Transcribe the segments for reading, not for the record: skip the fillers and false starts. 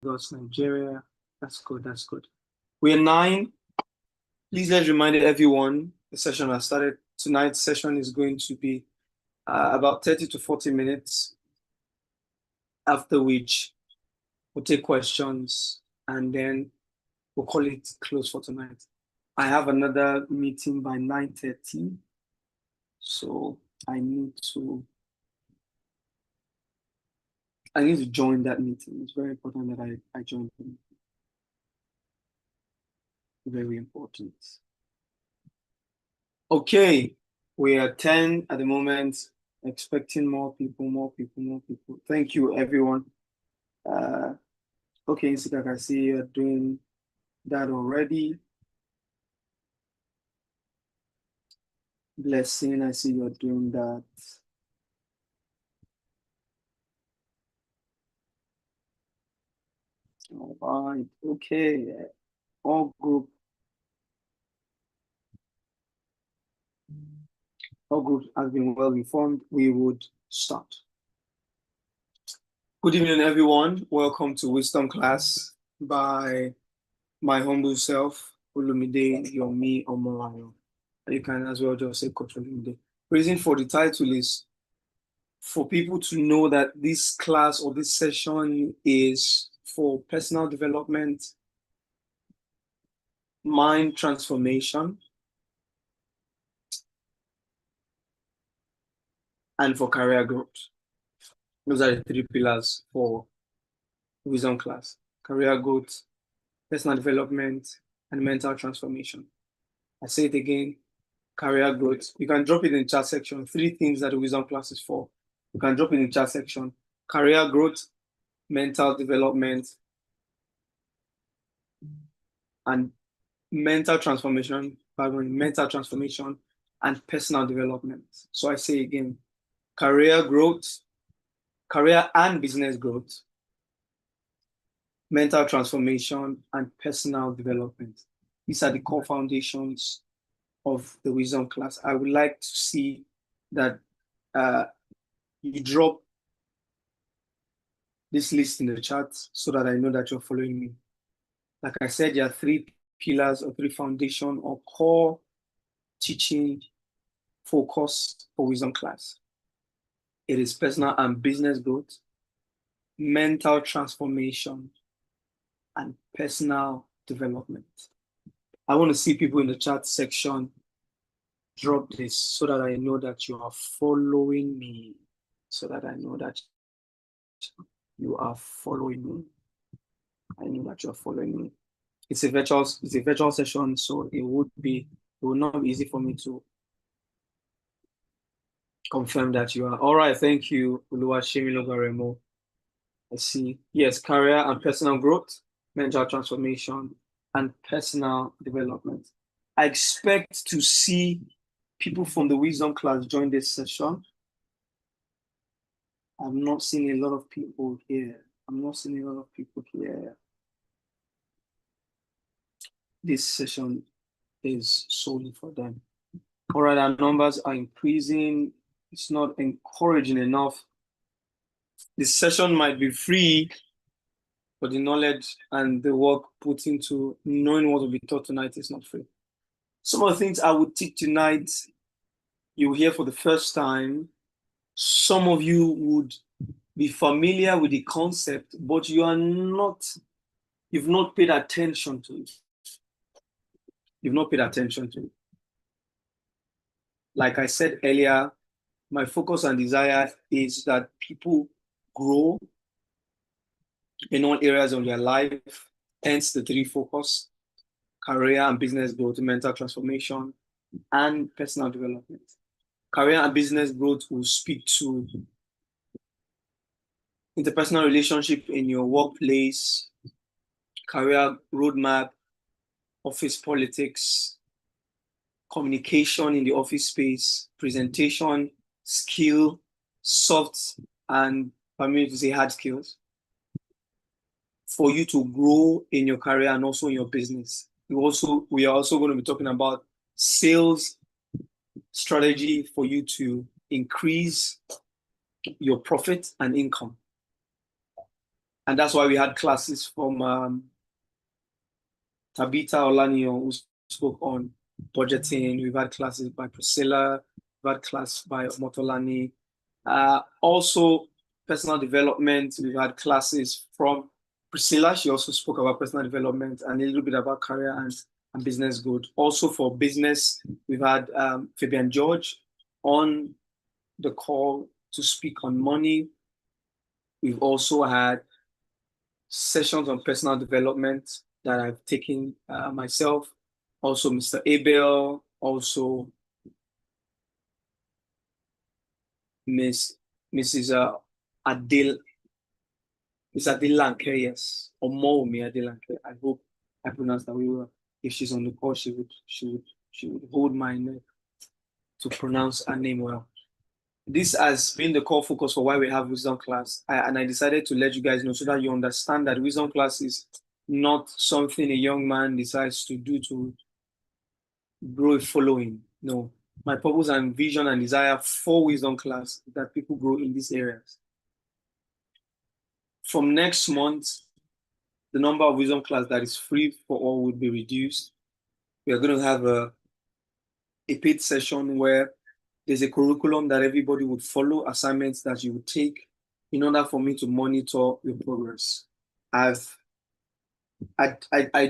Lagos, Nigeria. That's good. That's good. We are 9. Please let's remind everyone the session has started. Tonight's session is going to be about 30 to 40 minutes, after which we'll take questions and then we'll call it close for tonight. I have another meeting by 9:30, so I need to join that meeting. It's very important that I join the meeting. Very important. Okay, we are 10 at the moment, expecting more people. Thank you, everyone. Okay, Insikak, I see you're doing that already. Blessing, I see you're doing that. All right, okay. All groups have been well informed. We would start. Good evening, everyone. Welcome to Wisdom Class by my humble self, Olumide Yomi-Omolayo. You can as well just say Coach Olumide. Reason for the title is for people to know that this class or this session is for personal development, mind transformation, and for career growth. Those are the 3 pillars for Wisdom Class: career growth, personal development, and mental transformation. I say it again, career growth. You can drop it in the chat section. 3 things that the Wisdom Class is for. You can drop it in the chat section: career growth, mental development, and mental transformation, and personal development. So I say again, career growth, career and business growth, mental transformation, and personal development. These are the core foundations of the Wisdom Class. I would like to see that you drop this list in the chat so that I know that you're following me. Like I said, there are 3 pillars or 3 foundation or core teaching focus for Wisdom Class. It is personal and business growth, mental transformation, and personal development. I want to see people in the chat section drop this so that I know that you are following me. So that I know that you are following me. I know that you are following me. It's a virtual session, so it will not be easy for me to confirm that you are. All right, thank you, Oluwashemi Logaremo. I see. Yes, career and personal growth, mental transformation, and personal development. I expect to see people from the Wisdom Class join this session. I've not seen a lot of people here. This session is solely for them. All right, our numbers are increasing. It's not encouraging enough. This session might be free, but the knowledge and the work put into knowing what will be taught tonight is not free. Some of the things I would teach tonight, you will hear for the first time. Some of you would be familiar with the concept, but you've not paid attention to it. You've not paid attention to it. Like I said earlier, my focus and desire is that people grow in all areas of their life, hence the 3 focus: career and business growth, mental transformation, and personal development. Career and business growth will speak to interpersonal relationship in your workplace, career roadmap, office politics, communication in the office space, presentation, skill, soft, and permit to say hard skills for you to grow in your career and also in your business. We are also going to be talking about sales strategy for you to increase your profit and income. And that's why we had classes from Tabitha Olaniyo, who spoke on budgeting. We've had classes by Priscilla. We've had class by Motolani. Also, personal development. We've had classes from Priscilla. She also spoke about personal development and a little bit about career and business growth. Also, for business, we've had Fabian George on the call to speak on money. We've also had sessions on personal development that I've taken myself. Also, Mr. Abel, also Mrs. Adil, Miss Adilanke, yes, or Momi Adilanke. I hope I pronounced that well. If she's on the call, she would hold my neck to pronounce her name well. This has been the core focus for why we have wisdom class. And I decided to let you guys know so that you understand that wisdom class is not something a young man decides to do to grow a following. No, my purpose and vision and desire for wisdom class is that people grow in these areas. From next month, the number of wisdom class that is free for all will be reduced. We are going to have a paid session where there's a curriculum that everybody would follow, assignments that you would take in order for me to monitor your progress. I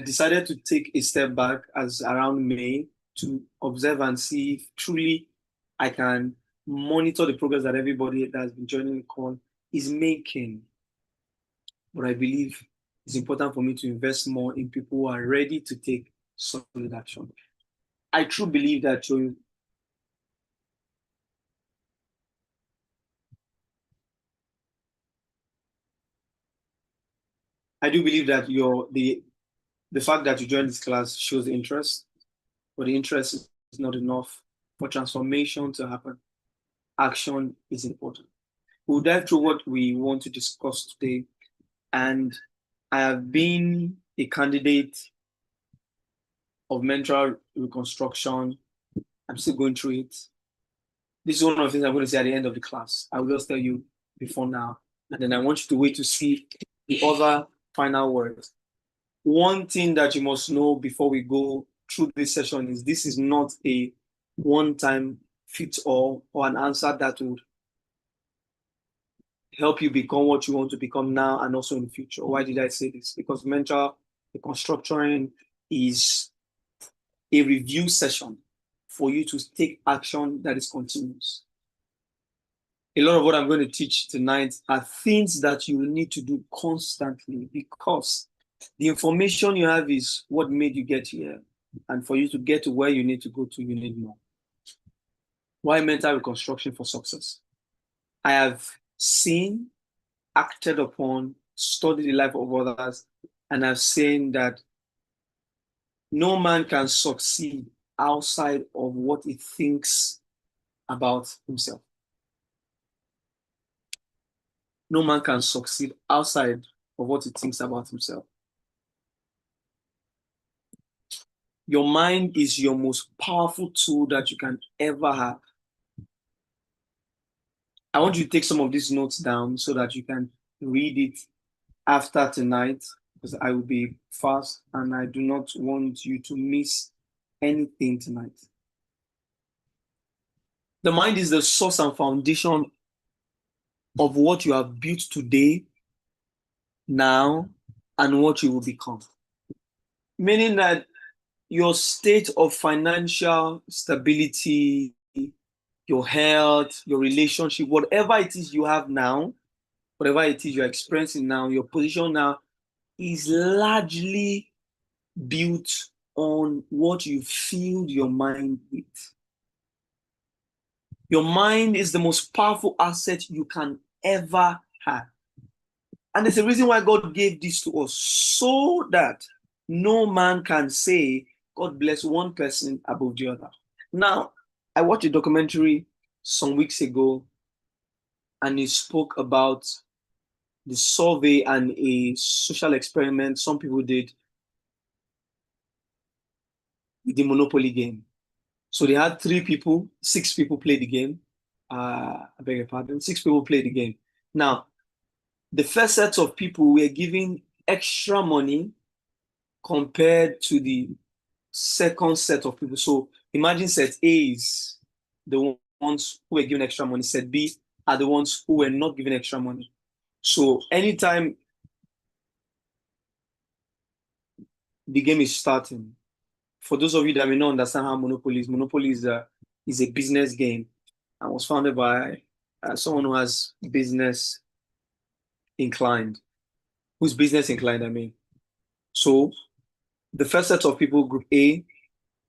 decided to take a step back as around May to observe and see if truly I can monitor the progress that everybody that has been joining the call is making. But I believe it's important for me to invest more in people who are ready to take solid action. I truly believe that I do believe that the fact that you joined this class shows interest, but the interest is not enough for transformation to happen. Action is important. We'll dive through what we want to discuss today. And I have been a candidate of mental reconstruction. I'm still going through it. This is one of the things I'm going to say at the end of the class. I will just tell you before now. And then I want you to wait to see the other final words. One thing that you must know before we go through this session is this is not a one-time fit-all or an answer that would help you become what you want to become now and also in the future. Why did I say this? Because mental reconstructing is a review session for you to take action that is continuous. A lot of what I'm going to teach tonight are things that you need to do constantly because the information you have is what made you get here. And for you to get to where you need to go to, you need more. Why mental reconstruction for success? I have seen, acted upon, studied the life of others, and I've seen that no man can succeed outside of what he thinks about himself. No man can succeed outside of what he thinks about himself. Your mind is your most powerful tool that you can ever have. I want you to take some of these notes down so that you can read it after tonight, because I will be fast and I do not want you to miss anything tonight. The mind is the source and foundation of what you have built today, now, and what you will become. Meaning that your state of financial stability, your health, your relationship, whatever it is you have now, whatever it is you're experiencing now, your position now is largely built on what you filled your mind with. Your mind is the most powerful asset you can ever have. And there's a reason why God gave this to us, so that no man can say, God bless one person above the other. Now, I watched a documentary some weeks ago, and it spoke about the survey and a social experiment some people did with the Monopoly game. So they had 6 people play the game. I beg your pardon, 6 people played the game. Now, The first set of people were given extra money compared to the second set of people. So imagine set A is the ones who were given extra money. Set B are the ones who were not given extra money. So anytime the game is starting, for those of you that may not understand how Monopoly is a business game and was founded by someone who has business inclined, who's business inclined, I mean. So the first set of people, Group A,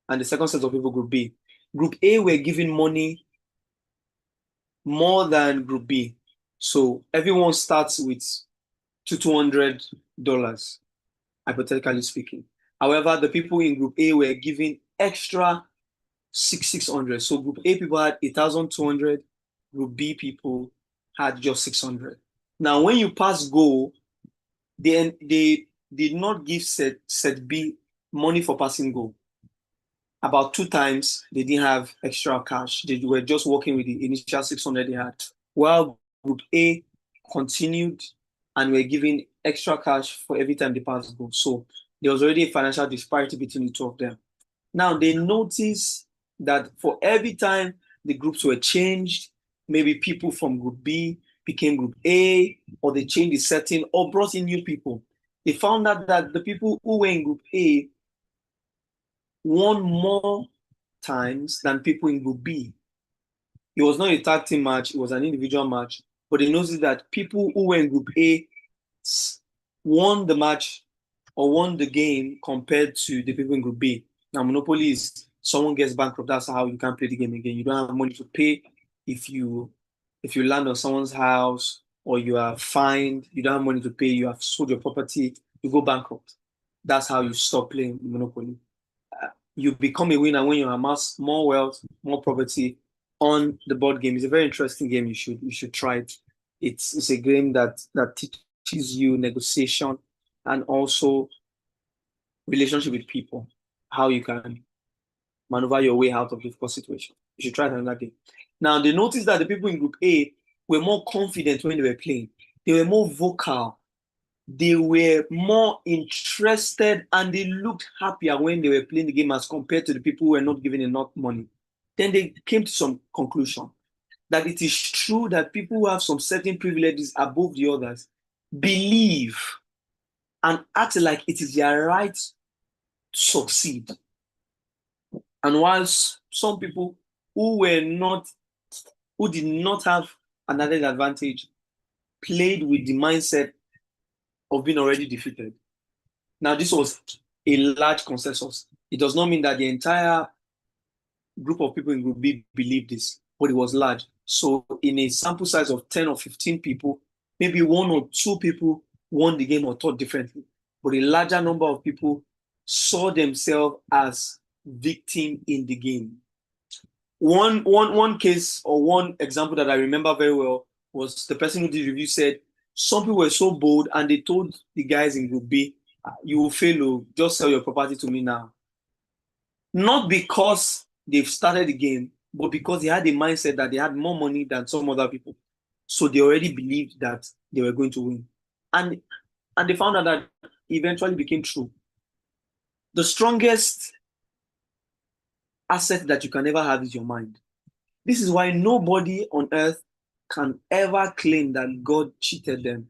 and the second set of people, Group B. Group A were given money more than Group B. So everyone starts with $200, hypothetically speaking. However, the people in Group A were given extra 600. So Group A people had 1,200. Group B people had just 600. Now, when you pass goal, they did not give set B money for passing goal. About 2 times, they didn't have extra cash. They were just working with the initial 600 they had. While Group A continued and were giving extra cash for every time they passed goal. So there was already a financial disparity between the two of them. Now they noticed that for every time the groups were changed, maybe people from Group B became Group A, or they changed the setting or brought in new people. They found out that the people who were in Group A won more times than people in Group B. It was not a tag team match, it was an individual match. But they noticed that people who were in Group A won the match or won the game compared to the people in Group B. Now, Monopoly is someone gets bankrupt, that's how you can't play the game again. You don't have money to pay if you land on someone's house or you are fined, you don't have money to pay, you have sold your property, you go bankrupt. That's how you stop playing Monopoly. You become a winner when you amass more wealth, more property on the board game. It's a very interesting game. You should try it. It's a game that teaches you negotiation and also relationship with people, how you can maneuver your way out of difficult situations. You should try it another day. Now, they noticed that the people in Group A were more confident when they were playing. They were more vocal. They were more interested and they looked happier when they were playing the game as compared to the people who were not given enough money. Then they came to some conclusion that it is true that people who have some certain privileges above the others believe and act like it is their right to succeed. And whilst some people who did not have an added advantage played with the mindset of being already defeated. Now, this was a large consensus. It does not mean that the entire group of people in Group B believed this, but it was large. So in a sample size of 10 or 15 people, maybe 1 or 2 people won the game or thought differently. But a larger number of people saw themselves as victim in the game. One case or one example that I remember very well was the person who did the review said, some people were so bold and they told the guys in Group B, you will fail, just sell your property to me now. Not because they've started the game, but because they had the mindset that they had more money than some other people. So they already believed that they were going to win. And they found out that eventually became true. The strongest asset that you can ever have is your mind. This is why nobody on earth can ever claim that God cheated them.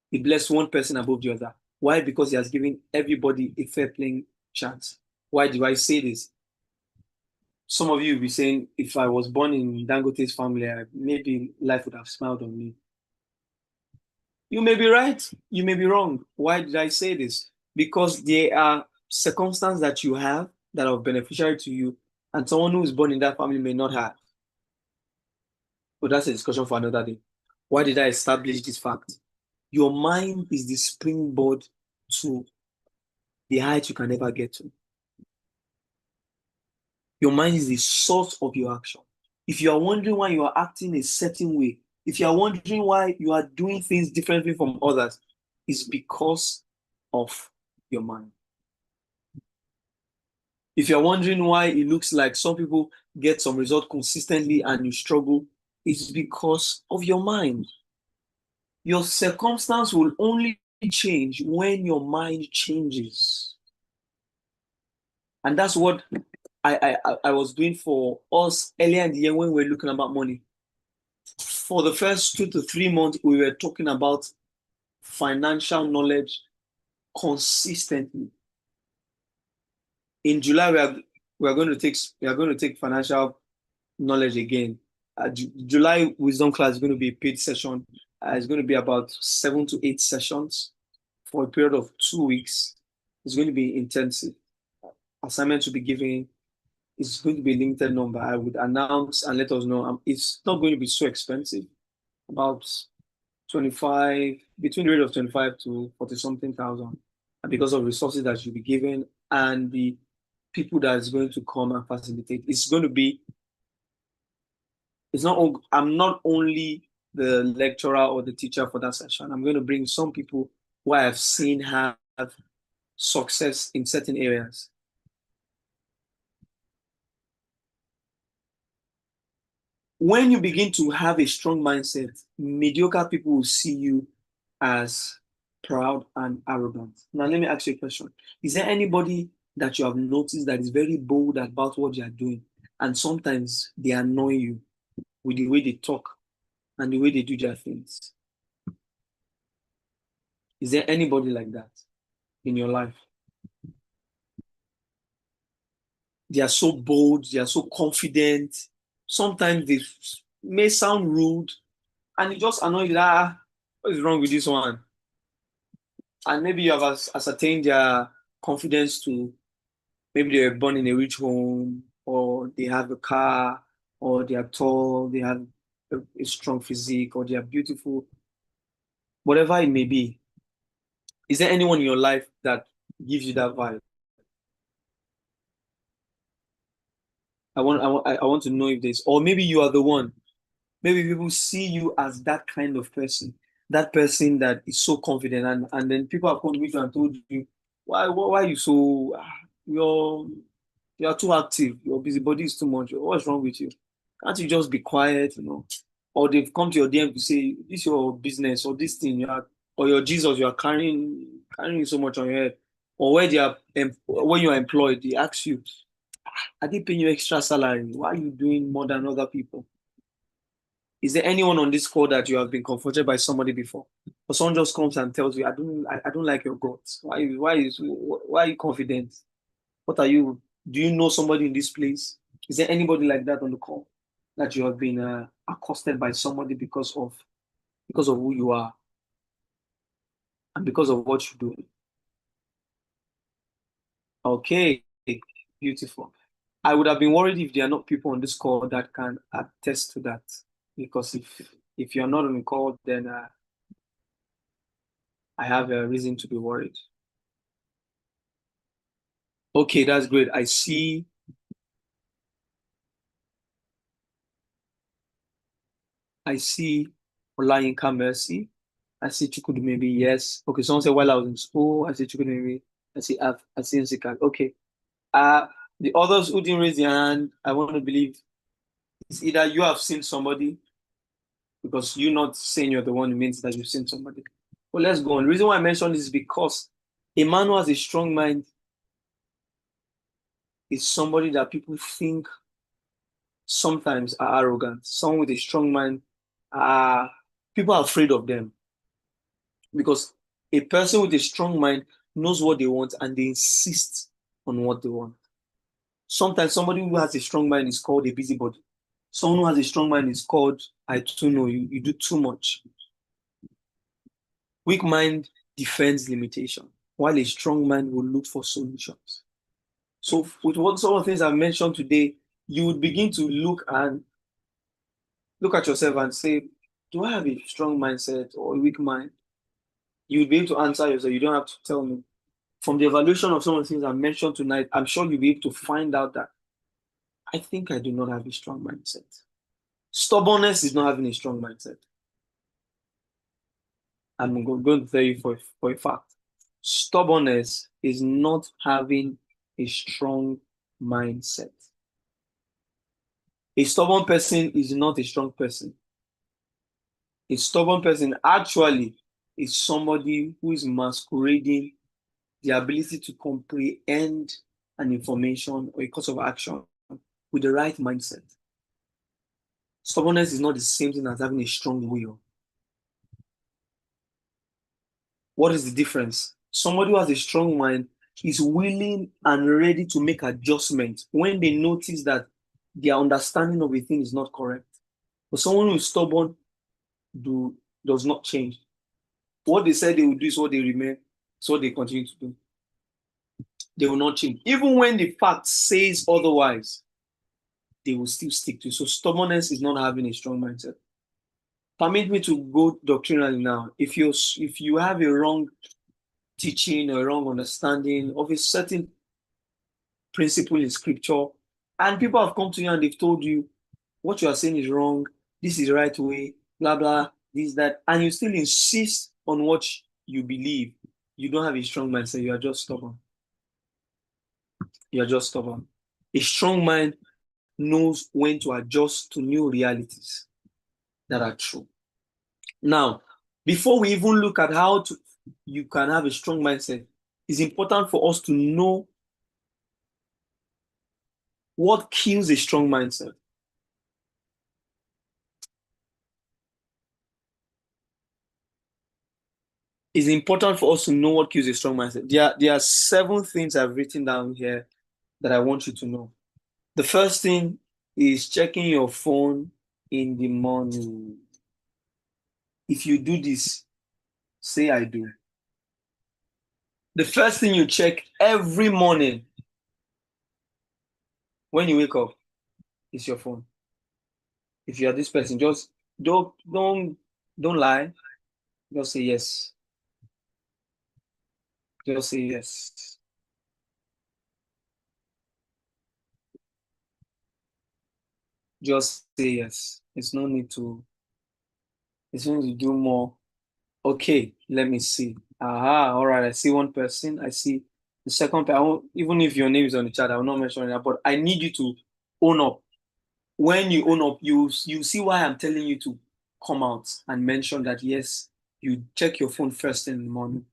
He blessed one person above the other. Why? Because he has given everybody a fair playing chance. Why do I say this? Some of you will be saying, if I was born in Dangote's family, maybe life would have smiled on me. You may be right, you may be wrong. Why did I say this? Because there are circumstances that you have that are beneficial to you, and someone who is born in that family may not have. But that's a discussion for another day. Why did I establish this fact? Your mind is the springboard to the height you can never get to. Your mind is the source of your action. If you are wondering why you are acting a certain way, if you are wondering why you are doing things differently from others, it's because of your mind. If you're wondering why it looks like some people get some result consistently and you struggle, it's because of your mind. Your circumstance will only change when your mind changes. And that's what I was doing for us earlier in the year when we were looking about money. For the first 2 to 3 months, we were talking about financial knowledge consistently. In July, we are going to take financial knowledge again. July wisdom class is going to be a paid session. It's going to be about 7 to 8 sessions for a period of 2 weeks. It's going to be intensive. Assignments will be given. It's going to be a limited number. I would announce and let us know. It's not going to be so expensive. About 25, between the rate of 25 to 40 something thousand. And because of resources that you'll be given and the people that is going to come and facilitate, it's going to be, it's not, I'm not only the lecturer or the teacher for that session. I'm going to bring some people who I have seen have success in certain areas. When you begin to have a strong mindset, mediocre people will see you as proud and arrogant. Now, let me ask you a question. Is there anybody that you have noticed that is very bold about what they are doing, and sometimes they annoy you with the way they talk and the way they do their things? Is there anybody like that in your life? They are so bold, they are so confident. Sometimes they may sound rude, and it just annoys you. What is wrong with this one? And maybe you have ascertained their confidence to, maybe they were born in a rich home, or they have a car, or they are tall, they have a strong physique, or they are beautiful, whatever it may be. Is there anyone in your life that gives you that vibe? I want to know if there's, or maybe you are the one. Maybe people see you as that kind of person, that person that is so confident, and then people have come to meet you and told you, why are you so, you're you're too active, your busybody is too much. What's wrong with you? Can't you just be quiet, you know? Or they've come to your DM to say, this is your business, or this thing you are, or your Jesus, you are carrying so much on your head. Or where they are, when you are employed, they ask you, are they paying you extra salary? Why are you doing more than other people? Is there anyone on this call that you have been comforted by somebody before? Or someone just comes and tells you, I don't like your guts. Why are you confident? What are you? Do you know somebody in this place? Is there anybody like that on the call that you have been accosted by somebody because of who you are and because of what you do? Okay, beautiful. I would have been worried if there are not people on this call that can attest to that. Because if you're not on the call, then I have a reason to be worried. Okay, that's great. I see Olayinka Mercy. I see Chukwudi maybe, yes. Okay, someone said while I was in school, I see Chukwudi maybe. I see Nsika. Okay. Uh the others who didn't raise their hand, I want to believe it's either you have seen somebody, because you not saying you're the one means that you've seen somebody. Well, let's go on. The reason why I mentioned this is because a man who has a strong mind is somebody that people think sometimes are arrogant. Someone with a strong mind, uh, people are afraid of them, because a person with a strong mind knows what they want and they insist on what they want. Sometimes somebody who has a strong mind is called a busybody. Someone who has a strong mind is called, I too know, you do too much. Weak mind defends limitation, while a strong mind will look for solutions. So with what some of the things I've mentioned today, you would begin to look at yourself and say, do I have a strong mindset or a weak mind? You would be able to answer yourself. You don't have to tell me. From the evaluation of some of the things I mentioned tonight, I'm sure you'll be able to find out that I think I do not have a strong mindset. Stubbornness is not having a strong mindset. I'm going to tell you for a fact. Stubbornness is not having a strong mindset. A stubborn person is not a strong person. A stubborn person actually is somebody who is masquerading the ability to comprehend an information or a course of action with the right mindset. Stubbornness is not the same thing as having a strong will. What is the difference? Somebody who has a strong mind is willing and ready to make adjustments when they notice that their understanding of a thing is not correct. But someone who is stubborn does not change. What they said they will do is what they remain, it's what they continue to do. They will not change. Even when the fact says otherwise, they will still stick to it. So stubbornness is not having a strong mindset. Permit me to go doctrinally now. If you have a wrong teaching or wrong understanding of a certain principle in scripture, and people have come to you and they've told you what you are saying is wrong, this is the right way, blah blah, this, that, and you still insist on what you believe, you don't have a strong mindset, you are just stubborn. You are just stubborn. A strong mind knows when to adjust to new realities that are true. Now, before we even look at how you can have a strong mindset, it's important for us to know what kills a strong mindset. It's important for us to know what kills a strong mindset. There are 7 things I've written down here that I want you to know. The first thing is checking your phone in the morning. If you do this, say I do. The first thing you check every morning when you wake up is your phone. If you are this person, just don't lie. Just say yes. Just say yes. Just say yes. It's no need to do more. Okay, let me see. Aha, all right. I see one person. I see the second person. Even if your name is on the chat, I will not mention that. But I need you to own up. When you own up, you see why I'm telling you to come out and mention that yes, you check your phone first in the morning.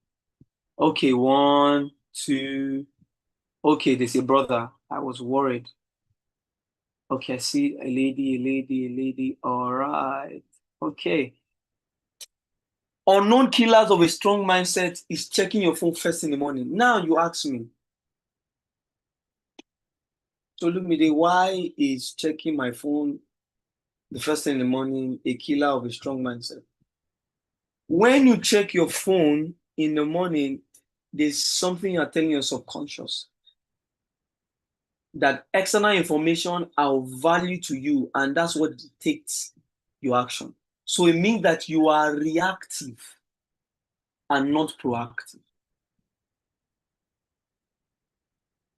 Okay, 1, 2. Okay, there's a brother. I was worried. Okay, I see a lady. All right. Okay. Unknown killers of a strong mindset is checking your phone first in the morning. Now you ask me, so Olumide, why is checking my phone the first thing in the morning a killer of a strong mindset? When you check your phone in the morning, there's something you're telling your subconscious that external information are of value to you, and that's what dictates your action. So it means that you are reactive and not proactive.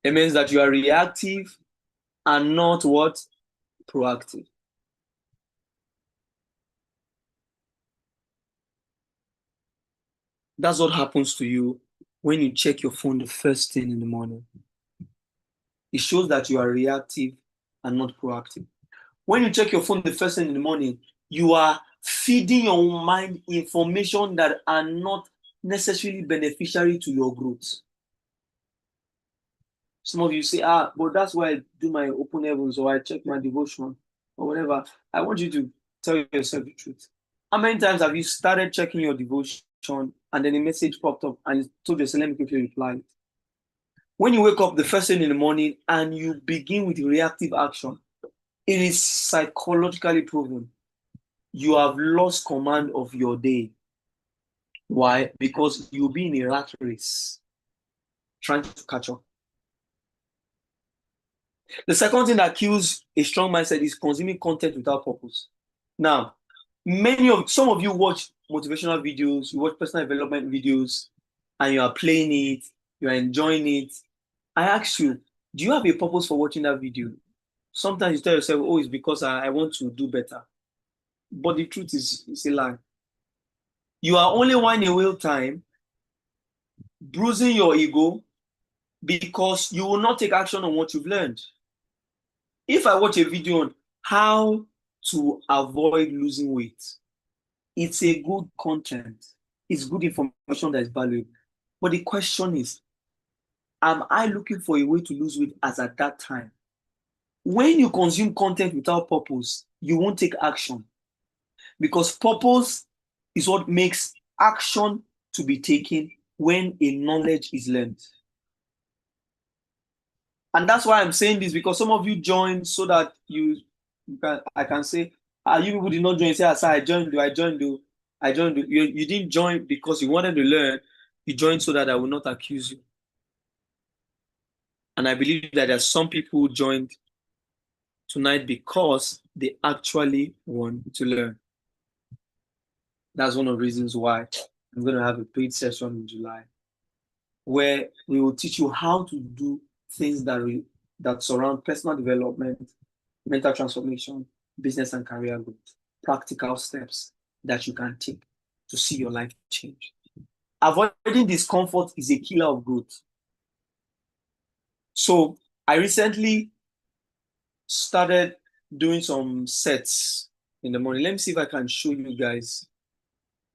It means that you are reactive and not what? Proactive. That's what happens to you when you check your phone the first thing in the morning. It shows that you are reactive and not proactive. When you check your phone the first thing in the morning, you are feeding your mind information that are not necessarily beneficiary to your growth. Some of you say, but that's why I do my open heavens or I check my devotion or whatever. I want you to tell yourself the truth. How many times have you started checking your devotion and then a message popped up and you told yourself, let me quickly reply? When you wake up the first thing in the morning and you begin with reactive action, it is psychologically proven you have lost command of your day. Why? Because you'll be in a rat race trying to catch up. The second thing that kills a strong mindset is consuming content without purpose. Now, some of you watch motivational videos, you watch personal development videos, and you are playing it, you are enjoying it. I ask you, do you have a purpose for watching that video? Sometimes you tell yourself, oh, it's because I want to do better. But the truth is, it's a lie. You are only whining away time, bruising your ego, because you will not take action on what you've learned. If I watch a video on how to avoid losing weight, it's a good content. It's good information that is valuable. But the question is, am I looking for a way to lose weight as at that time? When you consume content without purpose, you won't take action because purpose is what makes action to be taken when a knowledge is learned. And that's why I'm saying this, because some of you joined so that I can say, you people did not join. Say, I joined, I joined. You didn't join because you wanted to learn. You joined so that I will not accuse you. And I believe that there are some people who joined tonight because they actually want to learn. That's one of the reasons why I'm going to have a paid session in July, where we will teach you how to do things that surround personal development, mental transformation, business and career growth, practical steps that you can take to see your life change. Avoiding discomfort is a killer of growth. So I recently started doing some sets in the morning. Let me see if I can show you guys.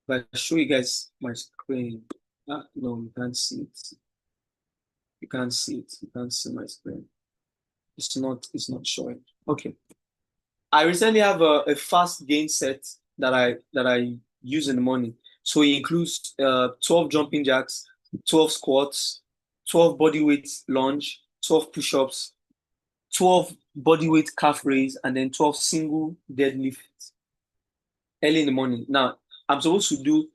If I show you guys my screen. No, you can't see it. You can't see it. You can't see my screen. It's not showing. Okay. I recently have a fast gain set that I use in the morning. So it includes 12 jumping jacks, 12 squats, 12 body weight lunge, 12 push-ups, 12 body weight calf raise, and then 12 single deadlifts early in the morning. Now, I'm supposed to do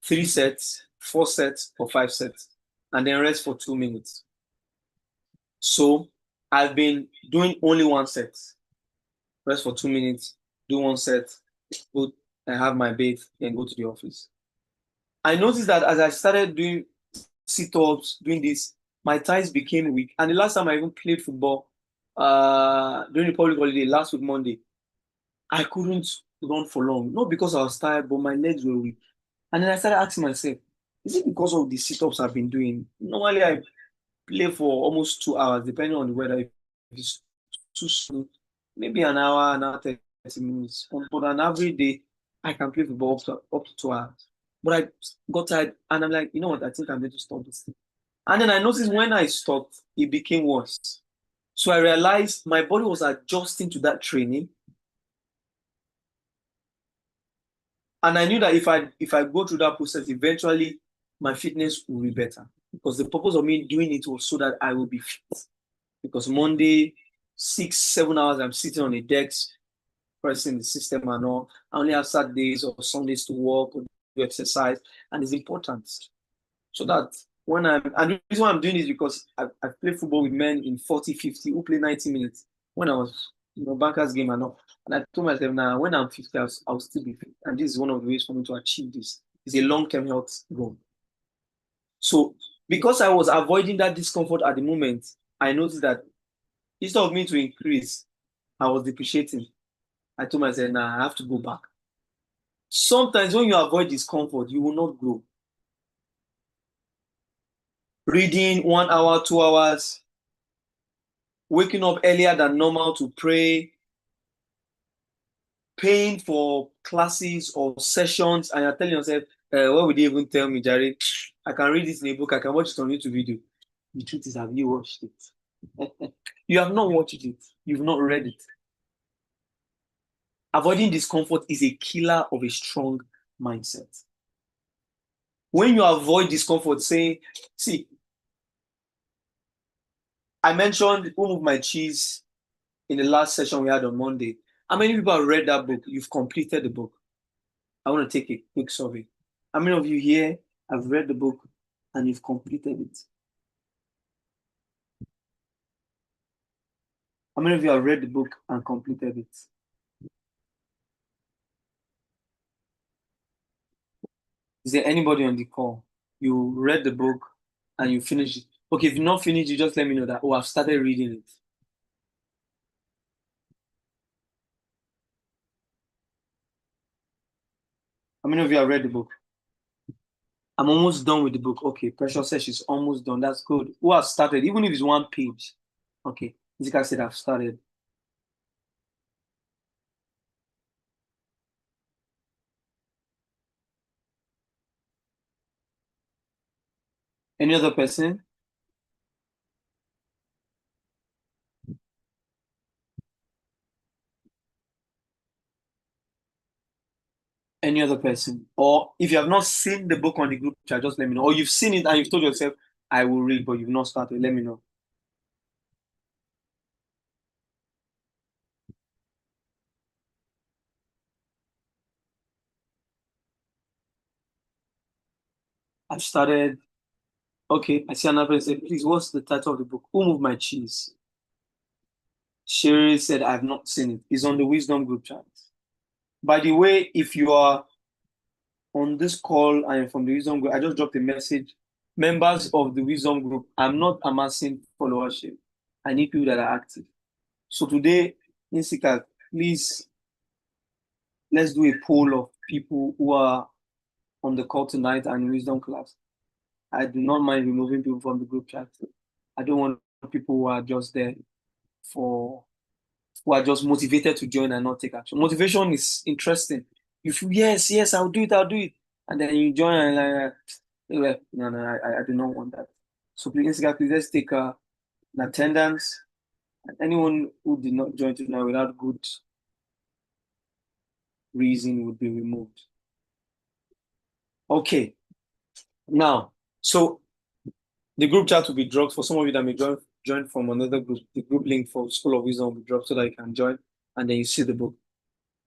3 sets, 4 sets, or 5 sets, and then rest for 2 minutes. So I've been doing only 1 set. Rest for 2 minutes, do 1 set, go and have my bath, then go to the office. I noticed that as I started doing sit-ups, doing this, my thighs became weak. And the last time I even played football, during the public holiday, last week, Monday, I couldn't run for long. Not because I was tired, but my legs were weak. And then I started asking myself, is it because of the sit-ups I've been doing? Normally, I play for almost 2 hours, depending on the weather. If it's too soon, maybe an hour 30 minutes. But on average day, I can play football up to 2 hours. But I got tired and I'm like, you know what? I think I'm going to stop this thing. And then I noticed when I stopped, it became worse. So I realized my body was adjusting to that training. And I knew that if I go through that process, eventually my fitness will be better. Because the purpose of me doing it was so that I will be fit. Because Monday, 6, 7 hours, I'm sitting on a desk, pressing the system and all. I only have Saturdays or Sundays to work or do exercise, and it's important. So that and the reason why I'm doing this is because I played football with men in 40, 50 who play 90 minutes when I was, bankers game and all. And I told myself, now when I'm 50, I'll still be fit. And this is one of the ways for me to achieve this. It's a long-term health goal. So because I was avoiding that discomfort at the moment, I noticed that instead of me to increase, I was depreciating. I told myself, nah, I have to go back. Sometimes when you avoid discomfort, you will not grow. Reading 1 hour, 2 hours, waking up earlier than normal to pray, paying for classes or sessions, and you're telling yourself, what would they even tell me, Jerry? I can read this in a book, I can watch it on YouTube video. The truth is, have you watched it? You have not watched it. You've not read it. Avoiding discomfort is a killer of a strong mindset. When you avoid discomfort, see, I mentioned Who Moved My Cheese in the last session we had on Monday. How many people have read that book? You've completed the book. I want to take a quick survey. How many of you here have read the book and you've completed it? How many of you have read the book and completed it? Is there anybody on the call? You read the book and you finished it. Okay, if you're not finished, you just let me know that, oh, I've started reading it. How many of you have read the book? I'm almost done with the book. Okay, Precious says she's almost done. That's good. Who has started? Even if it's 1 page. Okay, Zika said I've started. Any other person? Any other person? Or if you have not seen the book on the group chat, just let me know. Or you've seen it and you've told yourself, I will read, but you've not started. Let me know. I've started. Okay, I see another person say, please, what's the title of the book? Who Moved My Cheese? Sherry said, I've not seen it. It's on the Wisdom group chat. By the way, if you are on this call and from the Wisdom group, I just dropped a message. Members of the Wisdom group, I'm not amassing followership. I need people that are active. So today, Insika, please, let's do a poll of people who are on the call tonight and Wisdom class. I do not mind removing people from the group chat. I don't want people who are just there for who are just motivated to join and not take action. Motivation is interesting. You feel, yes, I'll do it. And then you join and no, I do not want that. So please, let's take an attendance. And anyone who did not join tonight without good reason would be removed. Okay. Now, so the group chat will be dropped for some of you that may join from another group. The group link for School of Wisdom will be dropped so that you can join and then you see the book.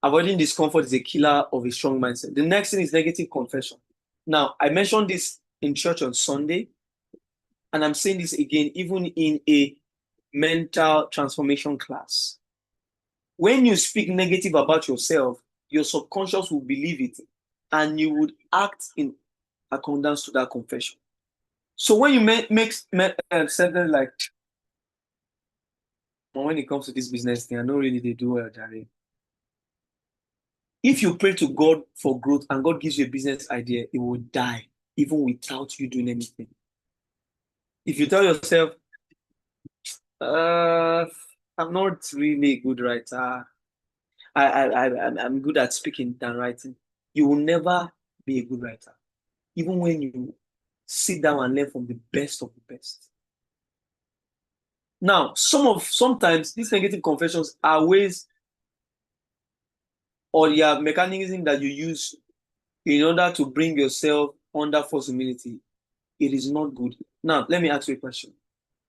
Avoiding discomfort is a killer of a strong mindset. The next thing is negative confession. Now, I mentioned this in church on Sunday, and I'm saying this again, even in a mental transformation class. When you speak negative about yourself, your subconscious will believe it, and you would act in accordance to that confession. So when you make something like, when it comes to this business thing, I know really they do well, Jerry. If you pray to God for growth and God gives you a business idea, it will die even without you doing anything. If you tell yourself, I'm not really a good writer, I'm good at speaking than writing, you will never be a good writer, even when you sit down and learn from the best of the best. Now, sometimes these negative confessions are ways or your mechanism that you use in order to bring yourself under false humility. It is not good. Now, let me ask you a question.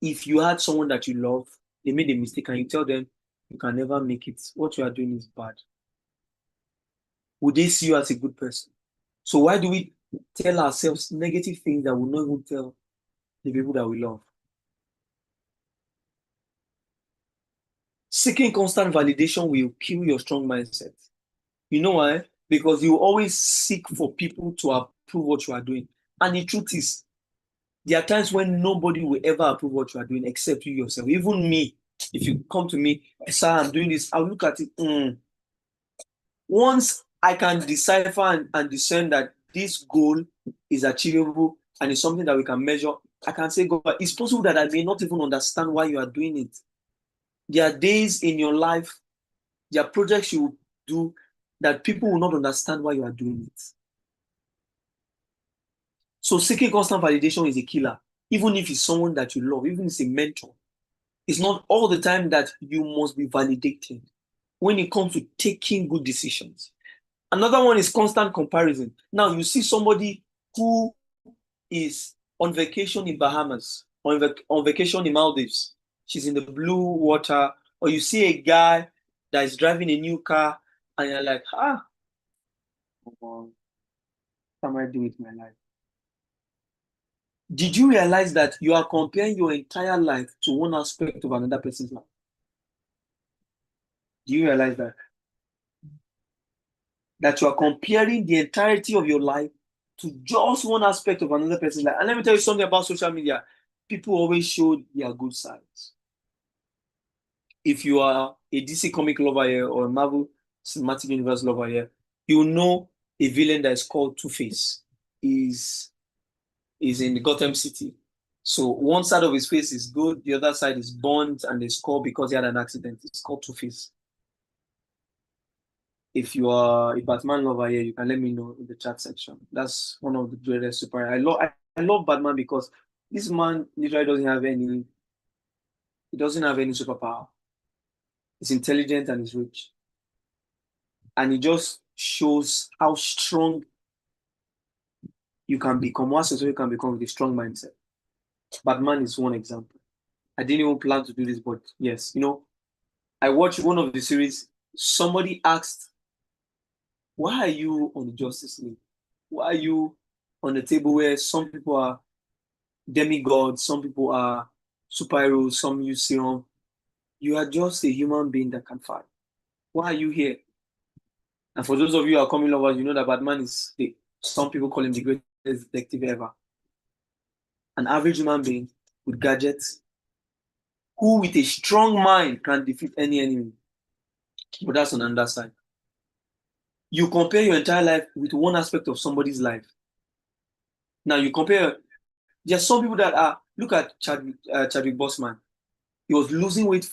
If you had someone that you love, they made a mistake, and you tell them you can never make it, what you are doing is bad, would they see you as a good person? So why do we tell ourselves negative things that we not even tell the people that we love? Seeking constant validation will kill your strong mindset. You know why? Because you always seek for people to approve what you are doing. And the truth is, there are times when nobody will ever approve what you are doing except you yourself. Even me, if you come to me, sir, I'm doing this, I'll look at it. Once I can decipher and discern that this goal is achievable and it's something that we can measure, I can say, God, it's possible that I may not even understand why you are doing it. There are days in your life, there are projects you do that people will not understand why you are doing it. So seeking constant validation is a killer, even if it's someone that you love, even if it's a mentor. It's not all the time that you must be validated when it comes to taking good decisions. Another one is constant comparison. Now, you see somebody who is on vacation in Bahamas, on vacation in Maldives. She's in the blue water, or you see a guy that is driving a new car, and you're like, what am I doing with my life? Did you realize that you are comparing your entire life to one aspect of another person's life? Do you realize that? That you are comparing the entirety of your life to just one aspect of another person's life. And let me tell you something about social media. People always show their good sides. If you are a DC comic lover here or a Marvel Cinematic Universe lover here, you know a villain that is called Two-Face is in Gotham City. So one side of his face is good, the other side is burnt and they score because he had an accident. It's called Two-Face. If you are a Batman lover here, you can let me know in the chat section. That's one of the greatest super. I love Batman because This man literally doesn't have any, he doesn't have any superpower. He's intelligent and he's rich. And it just shows how strong you can become, how successful you can become with a strong mindset. Batman is one example. I didn't even plan to do this, but yes, I watched one of the series. Somebody asked, why are you on the Justice League? Why are you on the table where some people are demigods, some people are superheroes, some use serum? You are just a human being that can fight. Why are you here? And for those of you who are comic lovers, you know that Batman is some people call him the greatest detective ever. An average human being with gadgets who with a strong mind can defeat any enemy. But that's on the other side. You compare your entire life with one aspect of somebody's life. Now you compare, there are some people that are, look at Chadwick Boseman. He was losing weight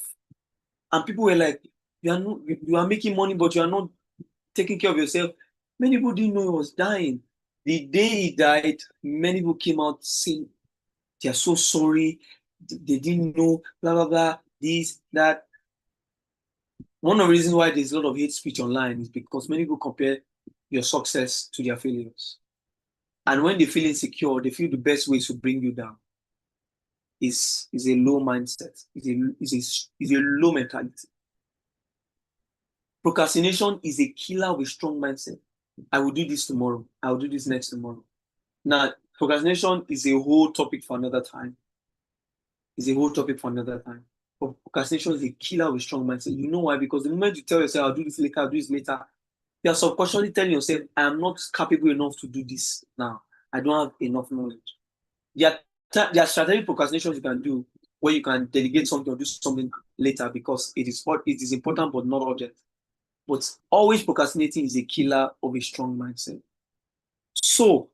and people were like, you are making money, but you are not taking care of yourself. Many people didn't know he was dying. The day he died, many people came out saying, they are so sorry, they didn't know, blah, blah, blah, this, that. One of the reasons why there's a lot of hate speech online is because many people compare your success to their failures. And when they feel insecure, they feel the best way to bring you down is a low mindset, is a low mentality. Procrastination is a killer with strong mindset. I will do this tomorrow. I will do this next tomorrow. Now, procrastination is a whole topic for another time. But procrastination is a killer with strong mindset. You know why? Because the moment you tell yourself, I'll do this later, I'll do this later, you're subconsciously telling yourself, I am not capable enough to do this now. I don't have enough knowledge. There are strategic procrastinations you can do where you can delegate something or do something later because it is important but not urgent. But always procrastinating is a killer of a strong mindset. So,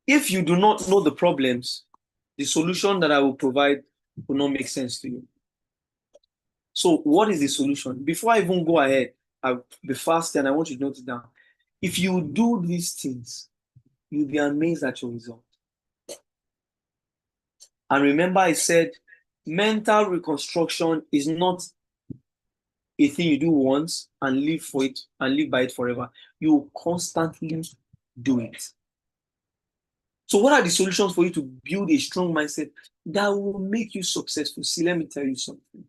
if you do not know the problems, the solution that I will provide will not make sense to you. So, what is the solution? Before I even go ahead, I'll be fast and I want you to note it down. If you do these things, you'll be amazed at your result. And remember, I said mental reconstruction is not a thing you do once and live for it and live by it forever. You constantly do it. So, what are the solutions for you to build a strong mindset that will make you successful? See, let me tell you something.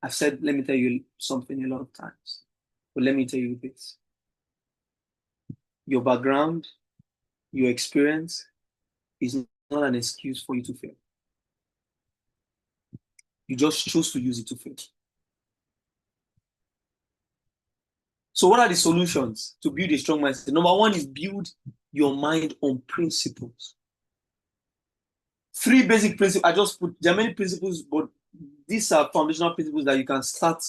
I've said, let me tell you something a lot of times, but let me tell you this. Your background, your experience is not an excuse for you to fail. You just choose to use it to fail. So what are the solutions to build a strong mindset? Number one is build your mind on principles. 3 basic principles. I just put, there are many principles, but these are foundational principles that you can start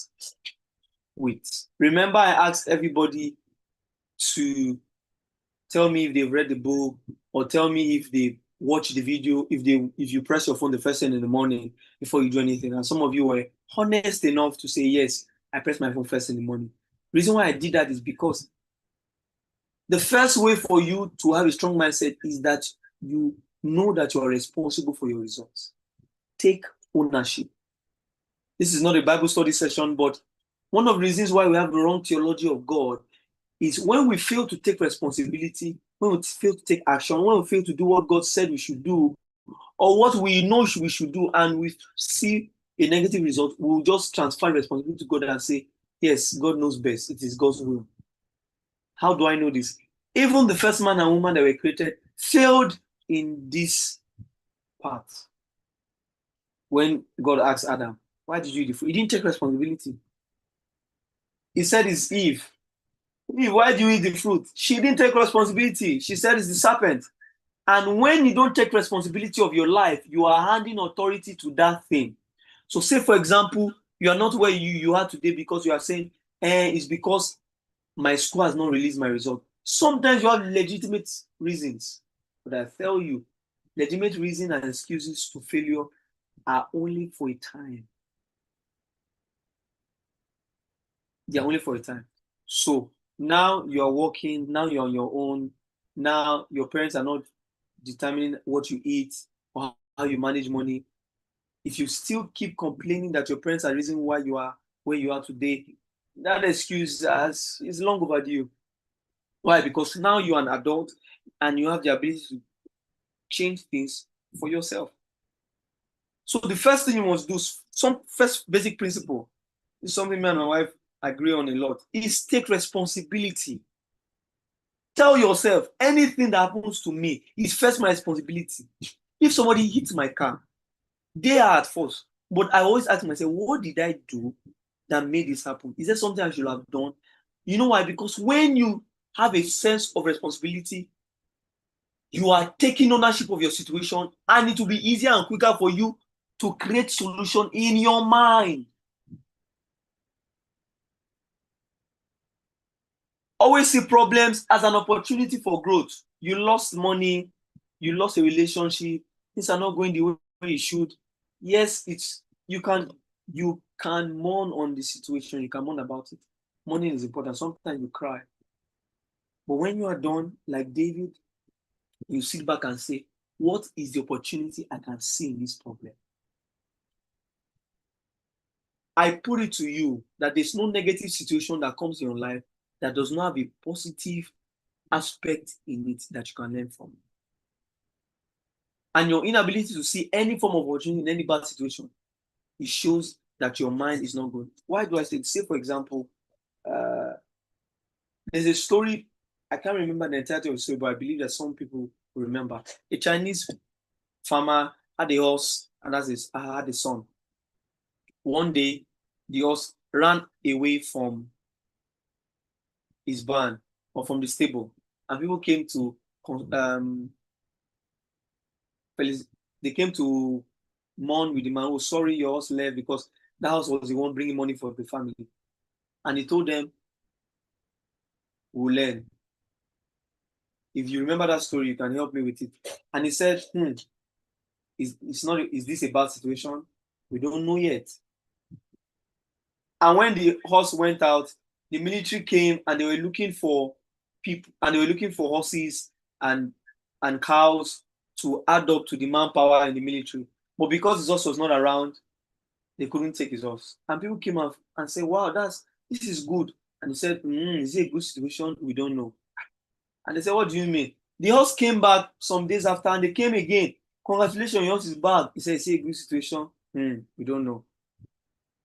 with. Remember, I asked everybody to tell me if they've read the book or tell me if they watch the video, if you press your phone the first thing in the morning before you do anything. And some of you were honest enough to say, yes, I press my phone first in the morning. The reason why I did that is because the first way for you to have a strong mindset is that you know that you are responsible for your results. Take ownership. This is not a Bible study session, but one of the reasons why we have the wrong theology of God is when we fail to take responsibility, when we fail to take action, when we fail to do what God said we should do, or what we know we should do, and we see a negative result, we'll just transfer responsibility to God and say, yes, God knows best. It is God's will. How do I know this? Even the first man and woman that were created failed in this part. When God asked Adam, why did you eat the fruit? He didn't take responsibility. He said it's Eve. Eve, why do you eat the fruit? She didn't take responsibility. She said it's the serpent. And when you don't take responsibility of your life, you are handing authority to that thing. So say, for example, you are not where you are today because you are saying, it's because my school has not released my result. Sometimes you have legitimate reasons. But I tell you, legitimate reasons and excuses to failure are only for a time. They are only for a time. So now you're working, now you're on your own, now your parents are not determining what you eat or how you manage money, if you still keep complaining that your parents are the reason why you are where you are today, that excuse is long overdue. Why? Because now you're an adult and you have the ability to change things for yourself. So the first thing you must do, some first basic principle, is something me and my wife agree on a lot, is take responsibility. Tell yourself, anything that happens to me is first my responsibility. If somebody hits my car, they are at fault. But I always ask myself, what did I do that made this happen? Is there something I should have done? You know why? Because when you have a sense of responsibility, you are taking ownership of your situation, and it will be easier and quicker for you to create solution in your mind. Always see problems as an opportunity for growth. You lost money, you lost a relationship, things are not going the way you should. Yes, you can mourn on the situation, you can mourn about it. Mourning is important. Sometimes you cry. But when you are done, like David, you sit back and say, what is the opportunity I can see in this problem? I put it to you that there's no negative situation that comes in your life that does not have a positive aspect in it that you can learn from. And your inability to see any form of opportunity in any bad situation, it shows that your mind is not good. Why do I say? Say, for example, there's a story, I can't remember the entirety of the story, but I believe that some people will remember. A Chinese farmer had a horse and had a son. One day, the horse ran away from his barn or from the stable, and people came to they came to mourn with the man. Oh, sorry, your horse left, because that house was the one bringing money for the family. And he told them, we'll learn. If you remember that story, you can help me with it. And he said, is this a bad situation? We don't know yet. And when the horse went out, the military came and they were looking for people, and they were looking for horses and cows to add up to the manpower in the military. But because his horse was not around, they couldn't take his horse. And people came up and said, wow, this is good. And he said, is it a good situation? We don't know. And they said, what do you mean? The horse came back some days after, and they came again. Congratulations, your horse is back. He said, is it a good situation? We don't know.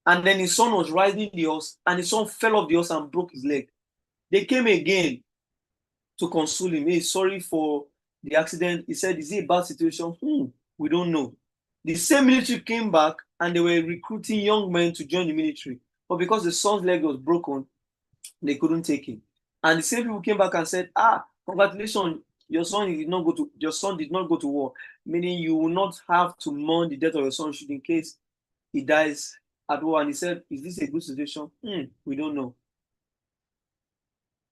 And then his son was riding the horse, and his son fell off the horse and broke his leg. They came again to console him. Hey, sorry for the accident. He said, is it a bad situation? We don't know. The same military came back, and they were recruiting young men to join the military. But because the son's leg was broken, they couldn't take him. And the same people came back and said, congratulations, your son did not go to war, meaning you will not have to mourn the death of your son in case he dies at war. And he said, is this a good situation? We don't know.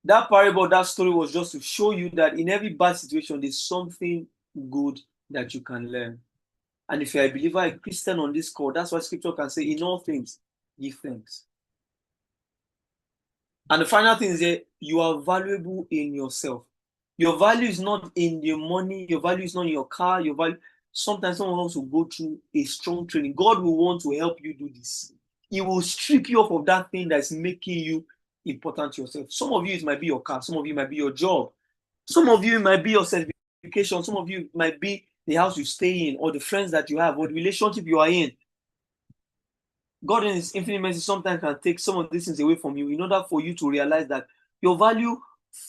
That parable, that story was just to show you that in every bad situation, there's something good that you can learn. And if you're a believer, a Christian on this call, that's why scripture can say, in all things, give thanks. And the final thing is that you are valuable in yourself. Your value is not in your money. Your value is not in your car. Your value. Sometimes someone wants to go through a strong training. God will want to help you do this. He will strip you off of that thing that's making you important to yourself. Some of you, it might be your car. Some of you, it might be your job. Some of you, it might be your certification. Some of you, it might be the house you stay in, or the friends that you have, or the relationship you are in. God in his infinite mercy sometimes can take some of these things away from you in order for you to realize that your value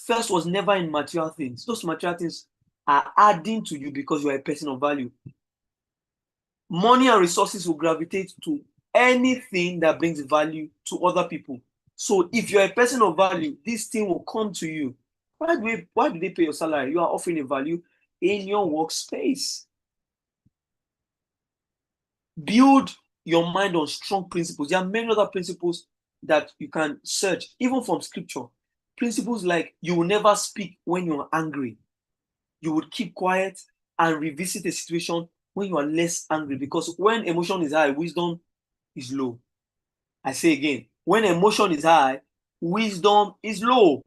first was never in material things. Those material things are adding to you because you are a person of value. Money and resources will gravitate to anything that brings value to other people. So if you're a person of value, this thing will come to you. Why do they pay your salary? You are offering a value in your workspace. Build your mind on strong principles. There are many other principles that you can search, even from scripture. Principles like you will never speak when you're angry. You would keep quiet and revisit a situation when you are less angry, because when emotion is high, wisdom is low. I say again, when emotion is high, wisdom is low.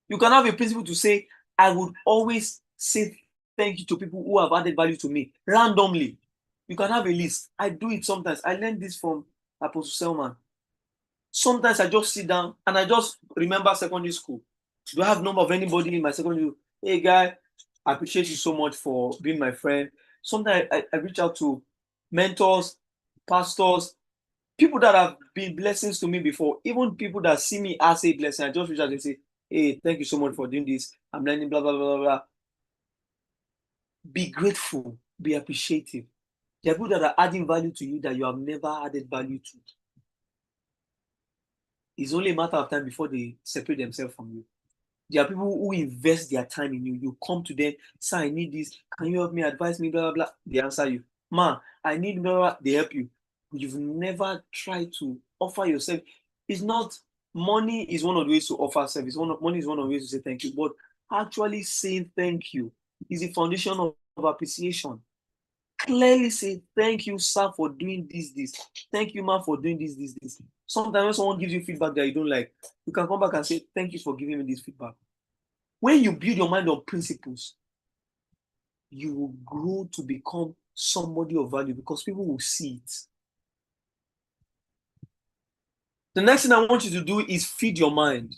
You can have a principle to say, I would always say thank you to people who have added value to me randomly. You can have a list. I do it sometimes. I learned this from Apostle Selman. Sometimes I just sit down and I just remember secondary school. Do I have number of anybody in my secondary school? Hey guy, I appreciate you so much for being my friend. Sometimes I reach out to mentors, pastors, people that have been blessings to me before, even people that see me as a blessing. I just reach out and say, hey, thank you so much for doing this. I'm learning, blah, blah, blah, blah. Be grateful, be appreciative. There are people that are adding value to you that you have never added value to. It's only a matter of time before they separate themselves from you. There are people who invest their time in you. You come to them, sir, I need this. Can you help me, advise me, blah, blah, blah. They answer you. Man, I need blah, blah, blah. They help you. You've never tried to offer yourself. It's not, money is one of the ways to offer service. Money is one of the ways to say thank you. But actually saying thank you is the foundation of appreciation. Clearly say, thank you, sir, for doing this. Thank you, man, for doing this. Sometimes when someone gives you feedback that you don't like, you can come back and say, thank you for giving me this feedback. When you build your mind on principles, you will grow to become somebody of value because people will see it. The next thing I want you to do is feed your mind.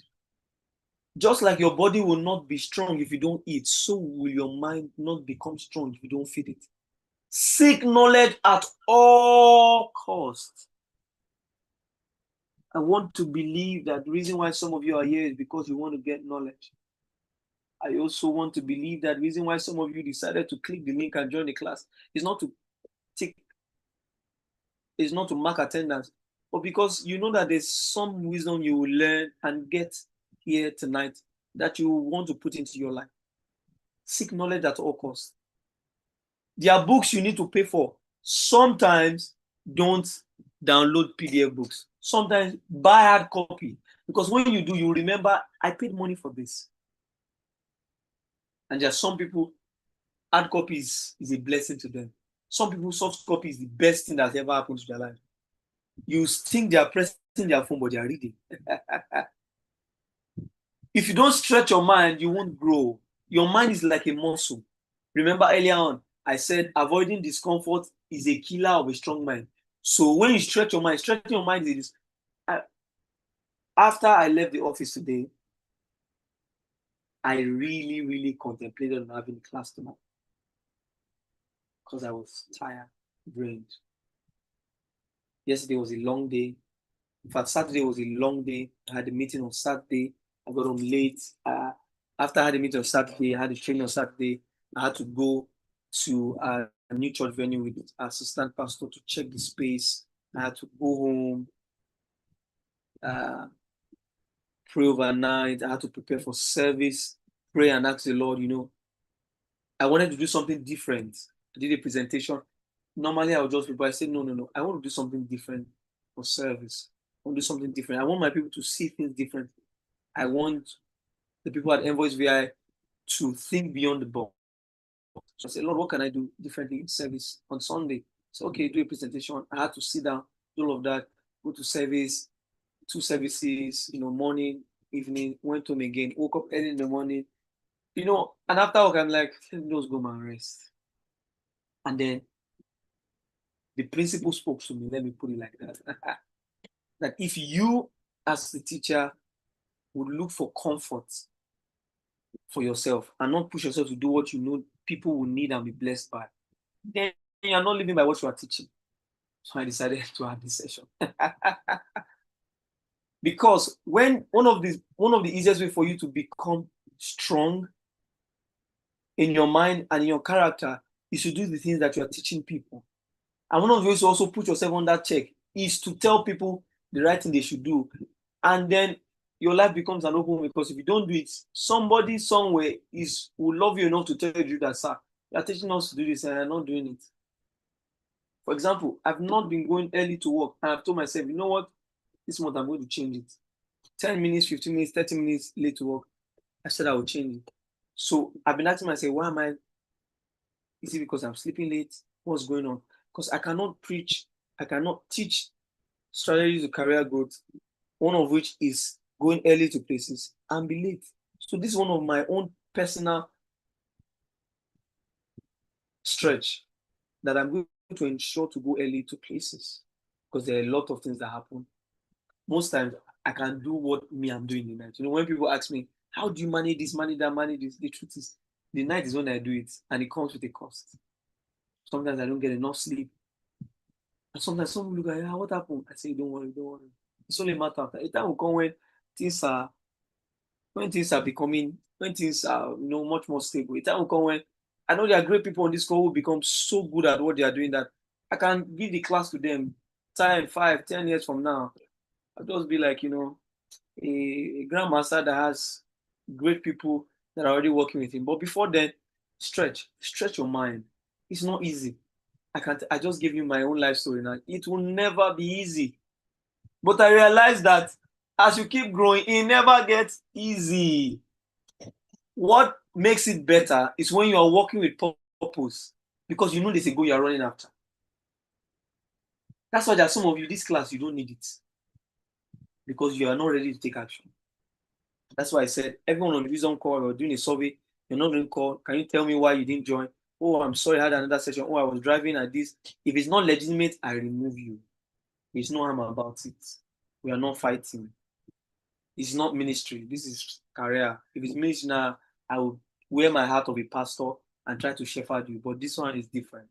Just like your body will not be strong if you don't eat, so will your mind not become strong if you don't feed it. Seek knowledge at all costs. I want to believe that the reason why some of you are here is because you want to get knowledge. I also want to believe that the reason why some of you decided to click the link and join the class is not to mark attendance, but because you know that there's some wisdom you will learn and get here tonight that you want to put into your life. Seek knowledge at all costs. There are books you need to pay for. Sometimes don't download PDF books. Sometimes buy hard copy. Because when you do, you remember, I paid money for this. And there are some people, hard copies is a blessing to them. Some people, soft copy is the best thing that's ever happened to their life. You think they are pressing their phone, but they are reading. If you don't stretch your mind, you won't grow. Your mind is like a muscle. Remember earlier on, I said avoiding discomfort is a killer of a strong mind. So when you stretch your mind, stretching your mind is after I left the office today, I really, really contemplated on having class tonight because I was tired, drained. Yesterday was a long day. In fact, Saturday was a long day. I had a meeting on Saturday. I got home late. After I had a meeting on Saturday, I had a training on Saturday. I had to go to a new church venue with assistant pastor to check the space. I had to go home, pray overnight. I had to prepare for service, pray and ask the Lord, I wanted to do something different. I did a presentation. Normally, I would just prepare. I said, no. I want to do something different for service. I want to do something different. I want my people to see things differently. I want the people at Envoys VI to think beyond the box. So I said, Lord, what can I do differently in service on Sunday? So, okay, do a presentation. I had to sit down, do all of that, go to service, 2 services, morning, evening, went home again, woke up early in the morning, and after work, I'm like, let me just go and rest. And then the principal spoke to me, let me put it like that. That if you, as the teacher, would look for comfort for yourself and not push yourself to do what you know people will need and be blessed by, then you are not living by what you are teaching. So I decided to have this session. Because when one of the easiest way for you to become strong in your mind and in your character is to do the things that you are teaching people. And one of the ways to also put yourself on that check is to tell people the right thing they should do. And then your life becomes an open, because if you don't do it, somebody somewhere will love you enough to tell you that, sir, you're teaching us to do this and you're not doing it. For example, I've not been going early to work, and I've told myself, you know what, this month I'm going to change it. 10 minutes, 15 minutes, 30 minutes late to work. I said I will change it. So I've been asking myself, why am I? Is it because I'm sleeping late? What's going on? Because I cannot preach, I cannot teach strategies to career growth, one of which is going early to places and be late. So this is one of my own personal stretch, that I'm going to ensure to go early to places because there are a lot of things that happen. Most times I can do what me I'm doing in the night. When people ask me, how do you manage this, manage that, manage this? The truth is, the night is when I do it, and it comes with a cost. Sometimes I don't get enough sleep. And sometimes someone look at, what happened? I say, don't worry, don't worry. It's only a matter of time. A time will come things are when things are becoming, when things are much more stable. A time will come when I know there are great people on this call who become so good at what they are doing that I can give the class to them 5, 10 years from now. I'll just be like, a grandmaster that has great people that are already working with him. But before then, stretch your mind. It's not easy. I just gave you my own life story now. It will never be easy. But I realize that as you keep growing, it never gets easy. What makes it better is when you are working with purpose, because you know there's a goal you're running after. That's why there are some of you, this class, you don't need it because you are not ready to take action. That's why I said, everyone on the Vision call or doing a survey, you're not going to call. Can you tell me why you didn't join? Oh, I'm sorry, I had another session. Oh, I was driving at this. If it's not legitimate, I remove you. There's no harm about it. We are not fighting. It's not ministry. This is career. If it's ministry now, I will wear my hat of a pastor and try to shepherd you. But this one is different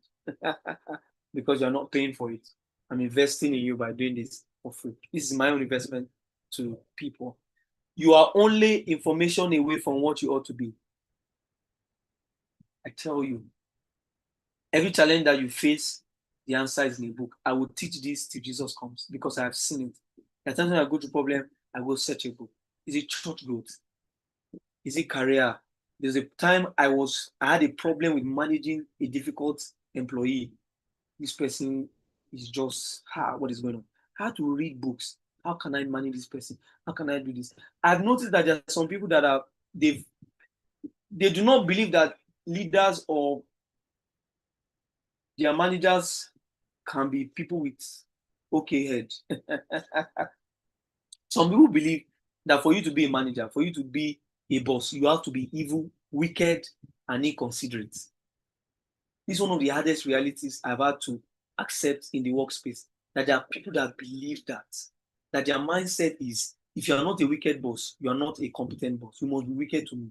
because you're not paying for it. I'm investing in you by doing this for free. This is my own investment to people. You are only information away from what you ought to be. I tell you, every challenge that you face, the answer is in a book. I will teach this till Jesus comes because I have seen it. At times when I go through problem, I will search a book. Is it church growth? Is it career? There's a time I had a problem with managing a difficult employee. This person is just, what is going on? How to read books. How can I manage this person? How can I do this? I've noticed that there are some people that they do not believe that leaders or their managers can be people with okay head. Some people believe that for you to be a manager, for you to be a boss, you have to be evil, wicked, and inconsiderate. This is one of the hardest realities I've had to accept in the workspace, that there are people that believe that their mindset is, if you are not a wicked boss, you are not a competent boss. You must be wicked to me.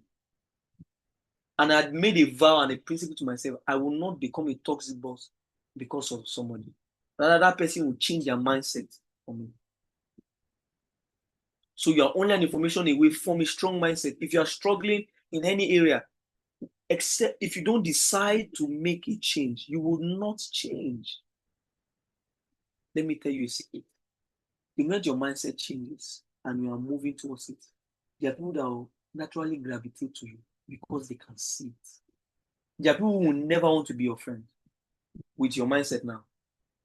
And I had made a vow and a principle to myself, I will not become a toxic boss because of somebody. That person will change their mindset for me. So you are only an information away from a strong mindset. If you are struggling in any area, except if you don't decide to make a change, you will not change. Let me tell you a secret. The minute your mindset changes and you are moving towards it, there are people that will naturally gravitate to you because they can see it. There are people who will never want to be your friend. With your mindset now,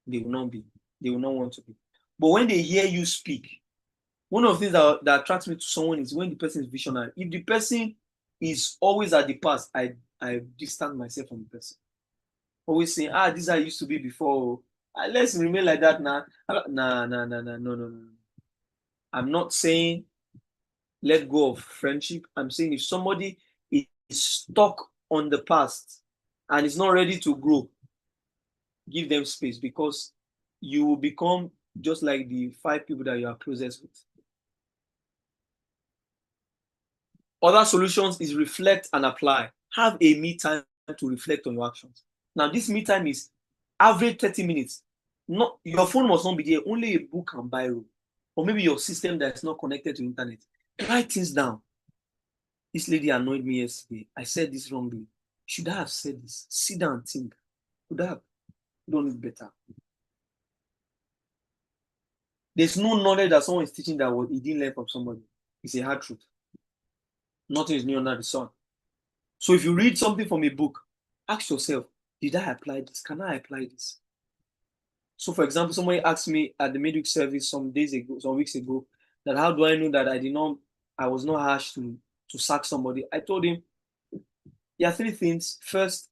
they will not be. They will not want to be. But when they hear you speak, one of the things that attracts me to someone is when the person is visionary. If the person is always at the past, I distance myself from the person. Always saying, this is how I used to be before. Let's remain like that now. No. I'm not saying let go of friendship. I'm saying if somebody is stuck on the past and is not ready to grow, give them space, because you will become just like the 5 people that you are closest with. Other solutions is reflect and apply. Have a me time to reflect on your actions. Now, this me time is average 30 minutes. Not, your phone must not be there, only a book and biro. Or maybe your system that's not connected to internet. Write things down. This lady annoyed me yesterday. I said this wrongly. Should I have said this? Sit down and think. Could I have done it better? There's no knowledge that someone is teaching that what he didn't learn from somebody. It's a hard truth. Nothing is new under the sun. So if you read something from a book, ask yourself, did I apply this? Can I apply this? So for example, somebody asked me at the midweek service some weeks ago, that how do I know that I was not harsh to sack somebody? I told him, there are 3 things. First,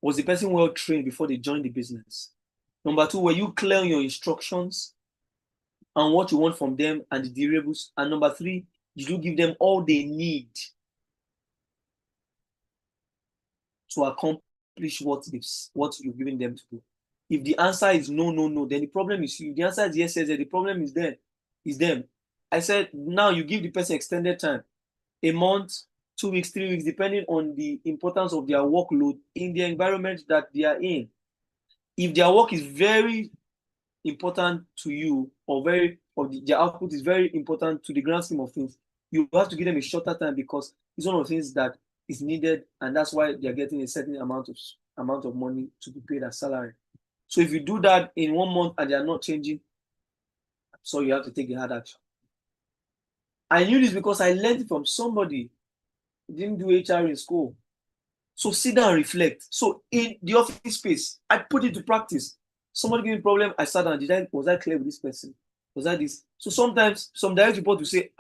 was the person well trained before they joined the business? Number 2, were you clear on your instructions and what you want from them and the deliverables? And number 3, did you give them all they need to accomplish accomplish what you're giving them to do. If the answer is no, no, no, then the problem is you. If the answer is yes, yes, yes, the problem is them. I said now you give the person extended time, a month, 2 weeks, 3 weeks, depending on the importance of their workload in the environment that they are in. If their work is very important to you, or their output is very important to the grand scheme of things, you have to give them a shorter time because it's one of the things that is needed, and that's why they're getting a certain amount of money to be paid as salary. So if you do that in 1 month and they are not changing, so you have to take the hard action. I knew this because I learned it from somebody who didn't do HR in school. So sit down and reflect. So in the office space, I put it to practice. Somebody gave me a problem, I sat down. Was I clear with this person? Was I this? So sometimes some direct report will say,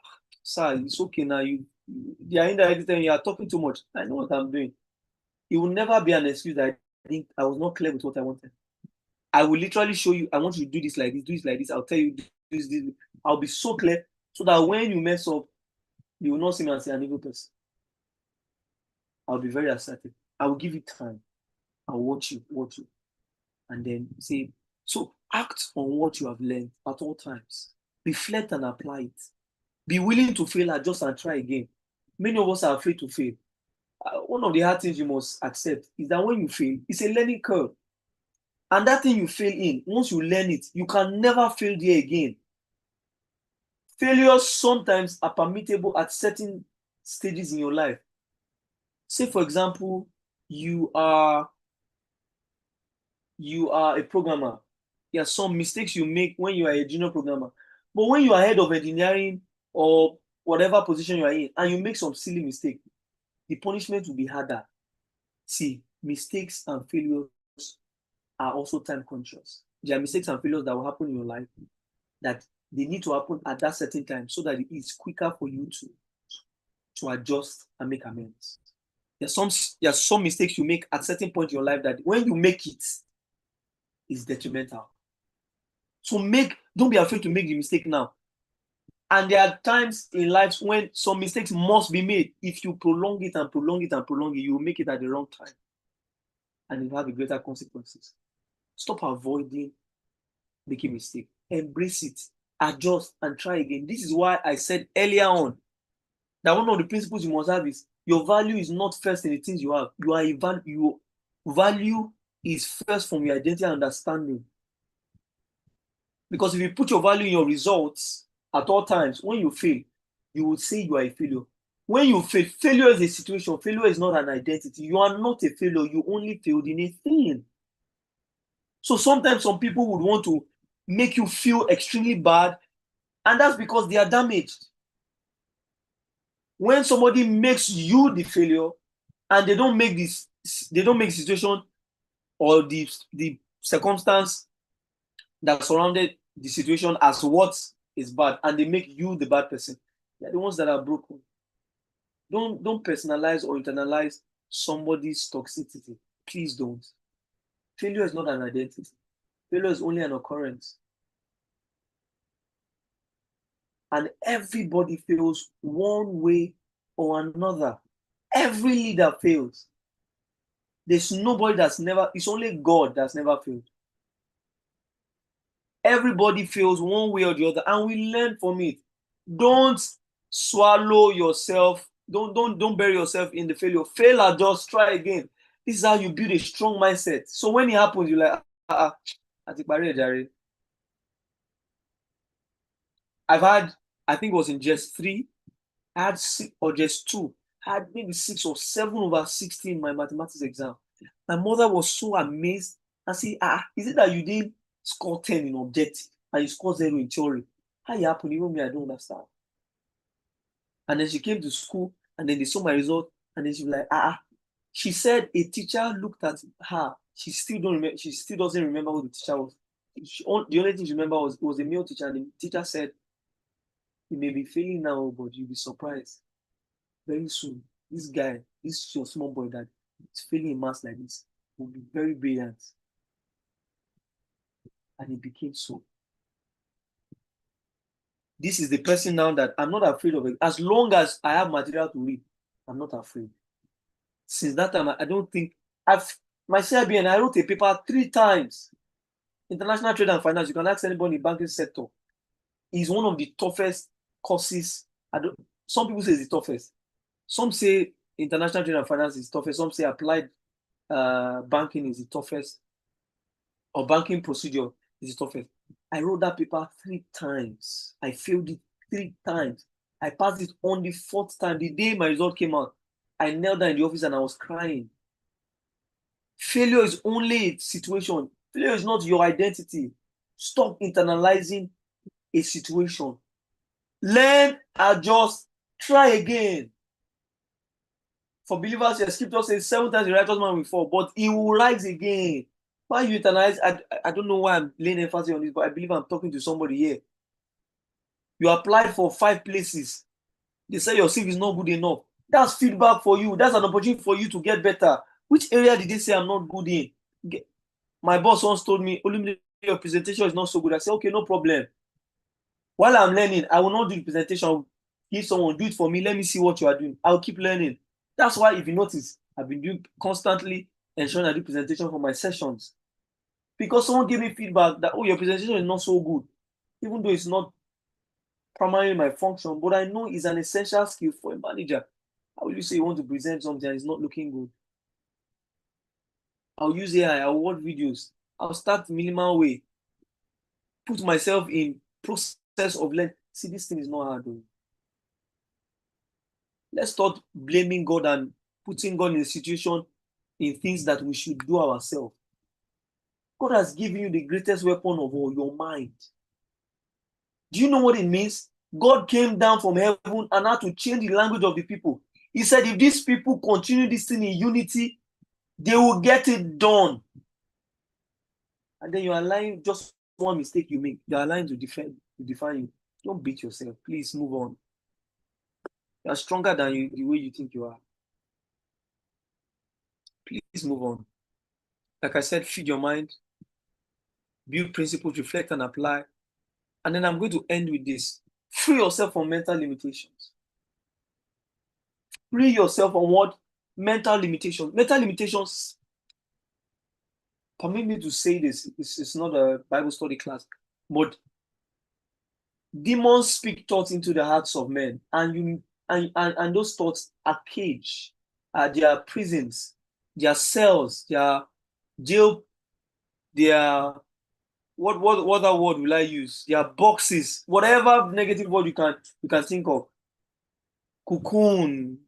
sir, it's okay now. They are indirectly telling you are talking too much. I know what I'm doing. It will never be an excuse that I think I was not clear with what I wanted. I will literally show you, I want you to do this like this, do this like this. I'll tell you this. I'll be so clear so that when you mess up, you will not see me as an evil person. I'll be very assertive. I will give you time. I'll watch you, and then say, so act on what you have learned at all times. Reflect and apply it. Be willing to fail, adjust, and try again. Many of us are afraid to fail. One of the hard things you must accept is that when you fail, it's a learning curve. And that thing you fail in, once you learn it, you can never fail there again. Failures sometimes are permissible at certain stages in your life. Say, for example, you are a programmer. There are some mistakes you make when you are a junior programmer. But when you are head of engineering or whatever position you are in, and you make some silly mistake, the punishment will be harder. See, mistakes and failures are also time conscious. There are mistakes and failures that will happen in your life that they need to happen at that certain time so that it's quicker for you to adjust and make amends. There are some mistakes you make at certain point in your life that when you make it, it's detrimental. So don't be afraid to make the mistake now. And there are times in life when some mistakes must be made. If you prolong it and prolong it and prolong it, you will make it at the wrong time. And it will have greater consequences. Stop avoiding making mistakes. Embrace it. Adjust and try again. This is why I said earlier on that one of the principles you must have is your value is not first in the things you have. Your value is first from your identity and understanding. Because if you put your value in your results at all times, when you fail, you will say you are a failure. When you fail, failure is a situation. Failure is not an identity. You are not a failure. You only failed in a thing. So sometimes some people would want to make you feel extremely bad, and that's because they are damaged. When somebody makes you the failure and they don't make the situation or the circumstance that surrounded the situation as what is bad, and they make you the bad person, they're the ones that are broken. Don't personalize or internalize somebody's toxicity. Please don't. Failure is not an identity. Failure is only an occurrence. And everybody fails one way or another. Every leader fails. There's nobody it's only God that's never failed. Everybody fails one way or the other, and we learn from it. Don't swallow yourself. Don't bury yourself in the failure. Fail, adjust, try again. This is how you build a strong mindset. So when it happens, you're like, I think it was in just 3, I had 6 or just 2. I had maybe 6 or 7 over 16 in my mathematics exam. My mother was so amazed and said, is it that you didn't score 10 in objective and you score 0 in theory? How it happened? Even me, I don't understand. And then she came to school and then they saw my result and then she was like, She said a teacher looked at her. She still doesn't remember who the teacher was. The only thing she remember was it was a male teacher, and the teacher said, you may be failing now, but you'll be surprised. Very soon, this your small boy that is failing in maths like this will be very brilliant. And it became so. This is the person now that I'm not afraid of it. As long as I have material to read, I'm not afraid. Since that time, I don't think My CIBN, I wrote a paper 3 times. International Trade and Finance, you can ask anybody in the banking sector, is one of the toughest courses. Some people say it's the toughest. Some say international trade and finance is toughest. Some say applied banking is the toughest, or banking procedure is the toughest. I wrote that paper 3 times. I failed it 3 times. I passed it on the 4th time. The day my result came out, I knelt down in the office and I was crying. Failure is only a situation. Failure is not your identity. Stop internalizing a situation. Learn, adjust, try again. For believers, the scripture says 7 times the righteous man will fall, but he will rise again. Why you internalize? I don't know why I'm laying emphasis on this, but I believe I'm talking to somebody here. You applied for 5 places. They say your CV is not good enough. That's feedback for you. That's an opportunity for you to get better. Which area did they say I'm not good in? My boss once told me, Olumide, your presentation is not so good. I said, okay, no problem. While I'm learning, I will not do the presentation. I'll give someone, do it for me. Let me see what you are doing. I'll keep learning. That's why, if you notice, I've been doing constantly ensuring I do presentation for my sessions. Because someone gave me feedback that, oh, your presentation is not so good. Even though it's not primarily my function, but I know it's an essential skill for a manager. How will you say you want to present something and it's not looking good? I'll use AI, I'll watch videos, I'll start minimal way, put myself in process of learning. See, this thing is not hard though. Let's start blaming God and putting God in a situation in things that we should do ourselves. God has given you the greatest weapon of all, your mind. Do you know what it means? God came down from heaven and had to change the language of the people. He said, if these people continue this thing in unity, they will get it done. And then you are lying, just one mistake you make, you are lying to define you. Don't beat yourself. Please move on. You are stronger than you, the way you think you are. Please move on. Like I said, feed your mind, build principles, reflect and apply. And then I'm going to end with this. Free yourself from mental limitations. Free yourself from what? Mental limitations. Mental limitations, permit me to say this, it's not a Bible study class, but demons speak thoughts into the hearts of men, and those thoughts are cage, they are prisons, they are cells, they are jail, they are what other word will I use? They are boxes, whatever negative word you can think of. Cocoon,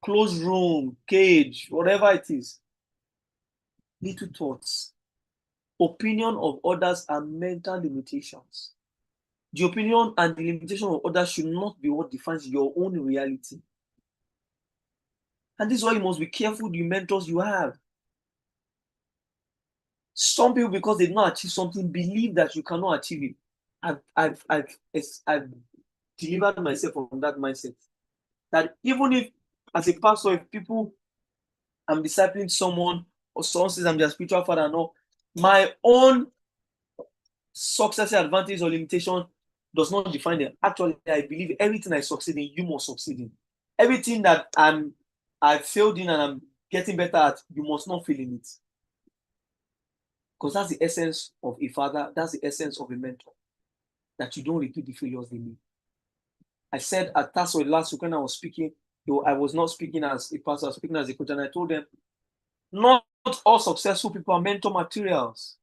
closed room, cage, whatever it is. Little thoughts. Opinion of others are mental limitations. The opinion and the limitation of others should not be what defines your own reality. And this is why you must be careful the mentors you have. Some people, because they did not achieve something, believe that you cannot achieve it. I've delivered myself from that mindset. That even if, as a pastor, if people, I'm discipling someone, or someone says I'm their spiritual father and all, my own success, advantage, or limitation does not define them. Actually, I believe everything I succeed in, you must succeed in. Everything that I failed in and I'm getting better at, you must not fail in it. Because that's the essence of a father, that's the essence of a mentor. That you don't repeat the failures they made. I said at Tasso last week when I was speaking, though I was not speaking as a pastor, I was speaking as a coach, and I told them, not all successful people are mentor materials.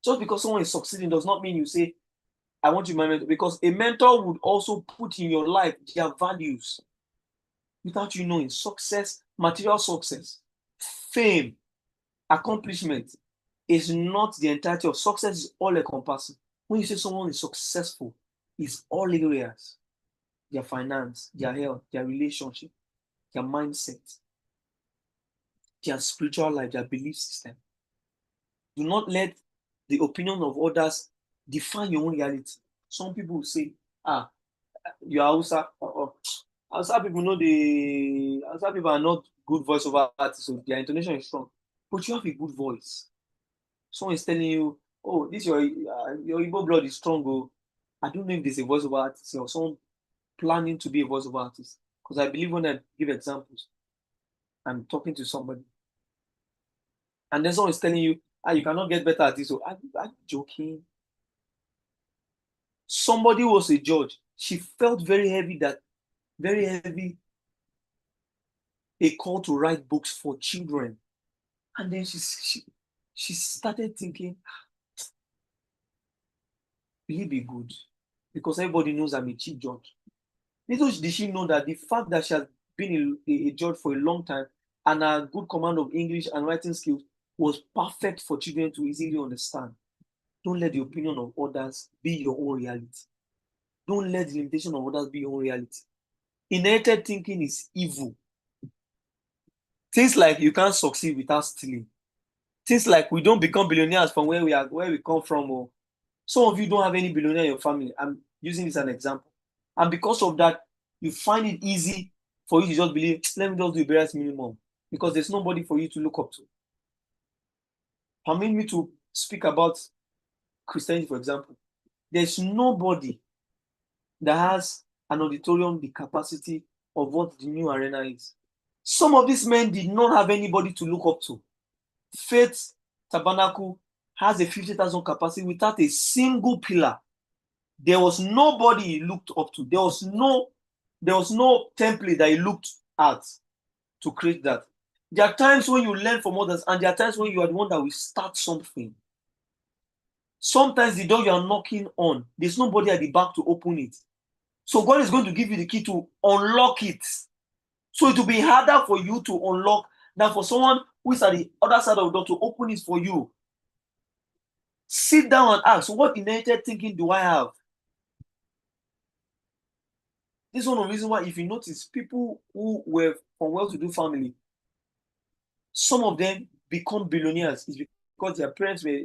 Just because someone is succeeding does not mean you say, I want you to be my mentor. Because a mentor would also put in your life their values. Without you knowing, success, material success, fame, accomplishment is not the entirety of success, is all encompassing. When you say someone is successful, it's all areas. Their finance, their health, their relationship, their mindset, their spiritual life, their belief system. Do not let the opinion of others define your own reality. Some people will say, you are Hausa. Hausa people know Hausa people are not good voiceover artists, so their intonation is strong. But you have a good voice. Someone is telling you, oh, this your Igbo blood is strong. Oh. I don't know if there's a voiceover artist or someone planning to be a voiceover artist. Because I believe when I give examples, I'm talking to somebody. And then someone is telling you, you cannot get better at this. So are you joking? Somebody was a judge. She felt very heavy, a call to write books for children. And then she started thinking, will it be good? Because everybody knows I'm a chief judge. Little did she know that the fact that she has been a judge for a long time and her good command of English and writing skills was perfect for children to easily understand. Don't let the opinion of others be your own reality. Don't let the limitation of others be your own reality. Inherited thinking is evil. Things like you can't succeed without stealing. Things like we don't become billionaires from where we come from. Or some of you don't have any billionaire in your family. I'm using this as an example. And because of that, you find it easy for you to just believe, let me just do the bare minimum. Because there's nobody for you to look up to. Permit me to speak about Christianity, for example. There's nobody that has an auditorium the capacity of what the new arena is. Some of these men did not have anybody to look up to. Faith Tabernacle has a 50,000 capacity without a single pillar. There was nobody he looked up to. There was no template that he looked at to create that. There are times when you learn from others, and there are times when you are the one that will start something. Sometimes the door you are knocking on, there's nobody at the back to open it. So God is going to give you the key to unlock it. So it will be harder for you to unlock than for someone who is at the other side of the door to open it for you. Sit down and ask, what inherited thinking do I have? This is one of the reasons why, if you notice, people who were from well-to-do family, some of them become billionaires. It's because their parents were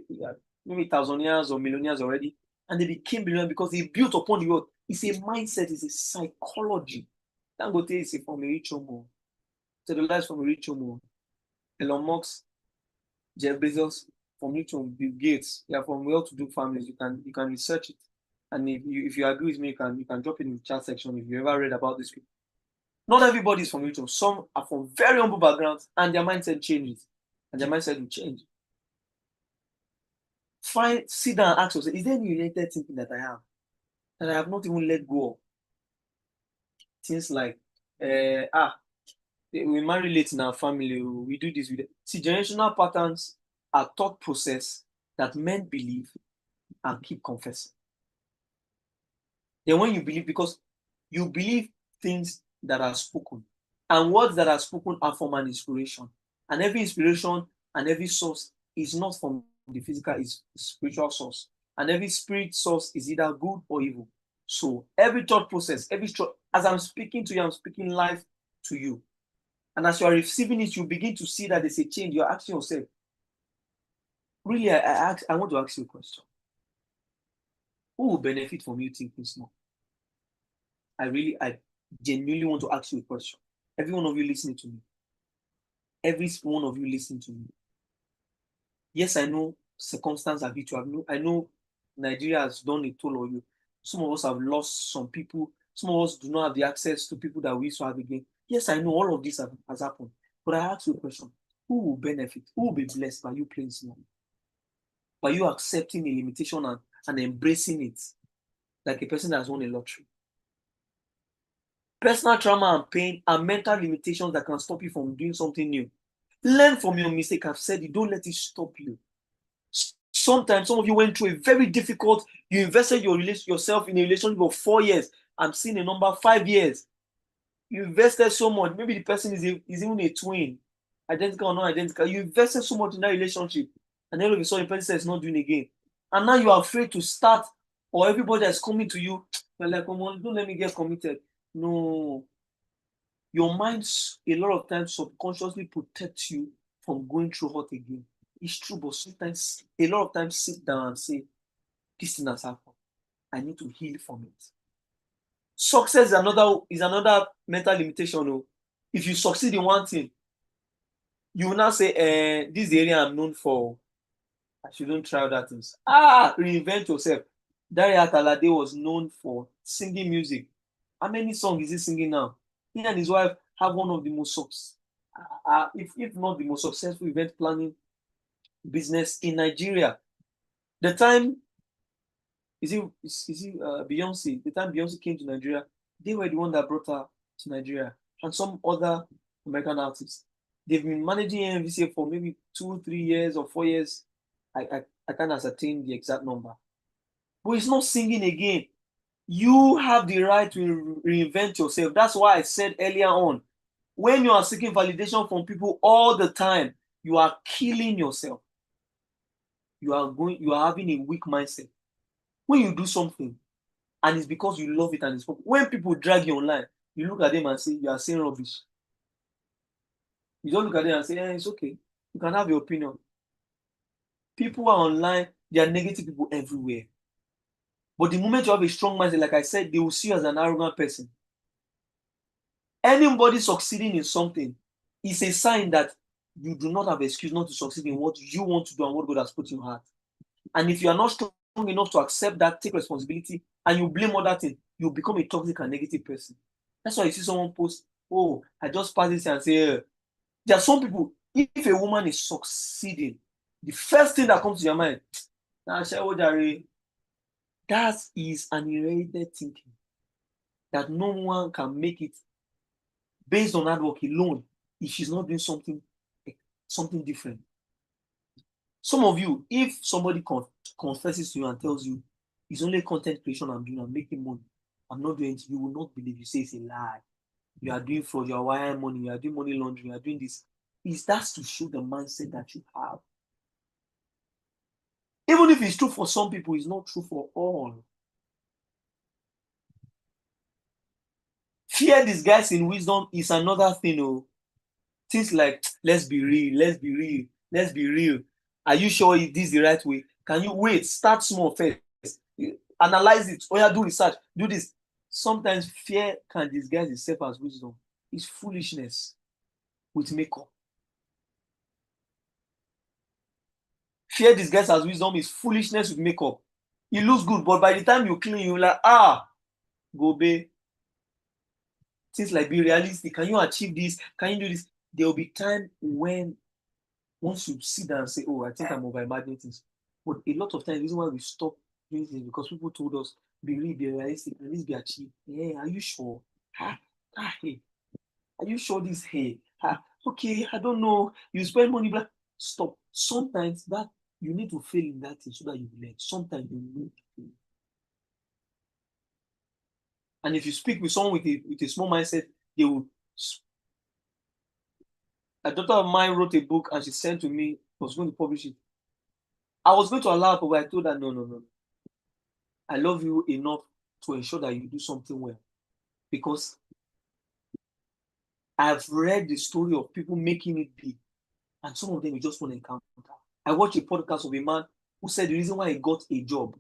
maybe thousandaires or millionaires already, and they became billionaires because they built upon the world. It's a mindset, it's a psychology. Dangote is from a rich home. Tedula is from a rich home. Elon Musk, Jeff Bezos from rich home. Bill Gates, they are from well-to-do families. You can research it, and if you agree with me, you can drop it in the chat section if you ever read about this people. Not everybody is from rich home. Some are from very humble backgrounds, and their mindset changes, and their mindset will change. Sit down and ask yourself, is there any related thinking that I have not even let go of? Things like, we marry late in our family, we do this. See, generational patterns are thought process that men believe and keep confessing. Then when you believe, because you believe things that are spoken, and words that are spoken are from an inspiration. And every inspiration and every source is not from the physical, is spiritual source. And every spirit source is either good or evil. So every thought process, as I'm speaking to you, I'm speaking life to you. And as you are receiving it, you begin to see that there's a change. You're asking yourself, really, I want to ask you a question. Who will benefit from you thinking small? I genuinely want to ask you a question. Every one of you listening to me. Every one of you listening to me. Yes, I know circumstances have hit you. I know Nigeria has done a toll on you. Some of us have lost some people. Some of us do not have the access to people that we used to have again. Yes, I know all of this has happened. But I ask you a question. Who will benefit? Who will be blessed by you playing small? By you accepting a limitation and embracing it like a person that has won a lottery? Personal trauma and pain are mental limitations that can stop you from doing something new. Learn from your mistake. I've said it. Don't let it stop you. Sometimes some of you went through a very difficult, you invested yourself in a relationship of 4 years. I'm seeing a number 5 years. You invested so much. Maybe the person is even a twin, identical or not identical. You invested so much in that relationship, and then all of a sudden the person says it's not doing again. And now you are afraid to start, or everybody that's coming to you, you're like, come on, don't let me get committed. No. Your mind, a lot of times, subconsciously protects you from going through hurt again. It's true, but sometimes, a lot of times, sit down and say, this thing has happened. I need to heal from it. Success is another mental limitation. If you succeed in one thing, you will now say, this is the area I'm known for. I shouldn't try other things. Reinvent yourself. Dare Atalade was known for singing music. How many songs is he singing now? He and his wife have one of the most if not the most successful event planning business in Nigeria. The time Beyonce? The time Beyonce came to Nigeria, they were the one that brought her to Nigeria, and some other American artists. They've been managing NVCA for maybe 2, 3 years or 4 years. I can't ascertain the exact number, but it's not singing again. You have the right to reinvent yourself. That's why I said earlier on, when you are seeking validation from people all the time, you are killing yourself. You are having a weak mindset. When you do something and it's because you love it and it's fun, when people drag you online, you look at them and say you are saying rubbish. You don't look at them and say, it's okay. You can have your opinion. People are online, there are negative people everywhere. But the moment you have a strong mindset, like I said, they will see you as an arrogant person. Anybody succeeding in something is a sign that you do not have an excuse not to succeed in what you want to do and what God has put in your heart. And if you are not strong enough to accept that, take responsibility, and you blame other things, you become a toxic and negative person. That's why you see someone post, oh, I just passed this and say, there are some people, if a woman is succeeding, the first thing that comes to your mind, that is an inherited thinking. That no one can make it based on hard work alone if she's not doing something different. Some of you, if somebody confesses to you and tells you it's only content creation I'm doing, I'm making money, I'm not doing it, you will not believe. You say it's a lie. You are doing fraud, you are wiring money, you are doing money laundering, you are doing this. That's to show the mindset that you have. Even if it's true for some people, it's not true for all. Fear disguised in wisdom is another thing. Oh. Things like, let's be real, let's be real, let's be real. Are you sure this is the right way? Can you wait? Start small first. Analyze it. Or do research. Do this. Sometimes fear can disguise itself as wisdom. It's foolishness with makeup. Fear disguised as wisdom is foolishness with makeup. It looks good, but by the time you clean, you're like, go babe. Things like, be realistic. Can you achieve this? Can you do this? There will be time when once you sit down and say, oh, I think I'm over imagining things. But a lot of times, the reason why we stop doing things because people told us, be real, be realistic, and this be achieved. Hey, are you sure? Hey, are you sure this? Hey, okay, I don't know. You spend money, but stop. Sometimes that you need to fail in that thing so that you learn. Sometimes you need to fail. And if you speak with someone with a small mindset, they will. A daughter of mine wrote a book and she sent to me, was going to publish it. I was going to allow her, but I told her, no. I love you enough to ensure that you do something well. Because I've read the story of people making it big, and some of them you just want to encounter. I watched a podcast of a man who said the reason why he got a job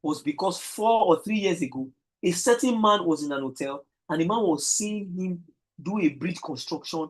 was because 4 or 3 years ago, a certain man was in an hotel and the man was seeing him do a bridge construction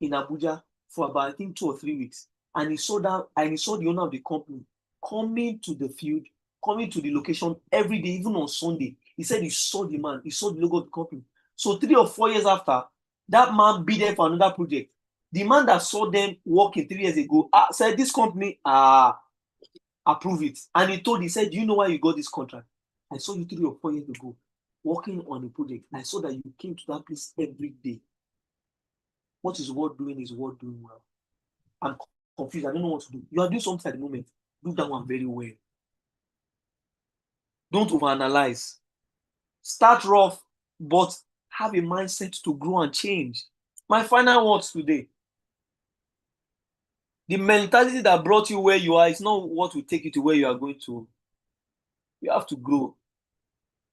in Abuja for about, I think, 2 or 3 weeks. And he saw the owner of the company coming to the field, coming to the location every day, even on Sunday. He said he saw the man, he saw the logo of the company. So 3 or 4 years after, that man bid them for another project. The man that saw them working 3 years ago said, this company, approve it. And he said, do you know why you got this contract? I saw you 3 or 4 years ago working on a project. I saw that you came to that place every day. What is worth doing is worth doing well. I'm confused. I don't know what to do. You are doing something at the moment. Do that one very well. Don't overanalyze. Start rough, but have a mindset to grow and change. My final words today. The mentality that brought you where you are is not what will take you to where you are going to. You have to grow.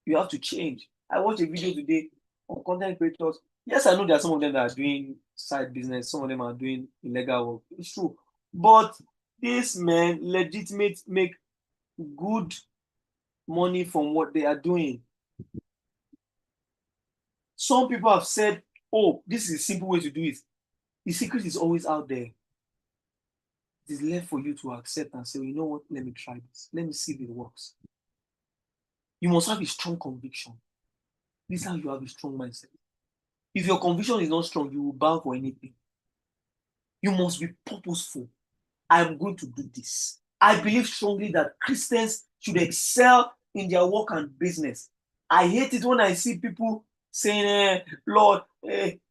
You have to change. I watched a video today on content creators. Yes, I know there are some of them that are doing side business. Some of them are doing illegal work. It's true. But these men legitimate make good money from what they are doing. Some people have said, oh, this is a simple way to do it. The secret is always out there. It is left for you to accept and say, you know what, let me try this. Let me see if it works. You must have a strong conviction. This is how you have a strong mindset. If your conviction is not strong, you will bow for anything. You must be purposeful. I'm going to do this. I believe strongly that Christians should excel in their work and business. I hate it when I see people saying, Lord,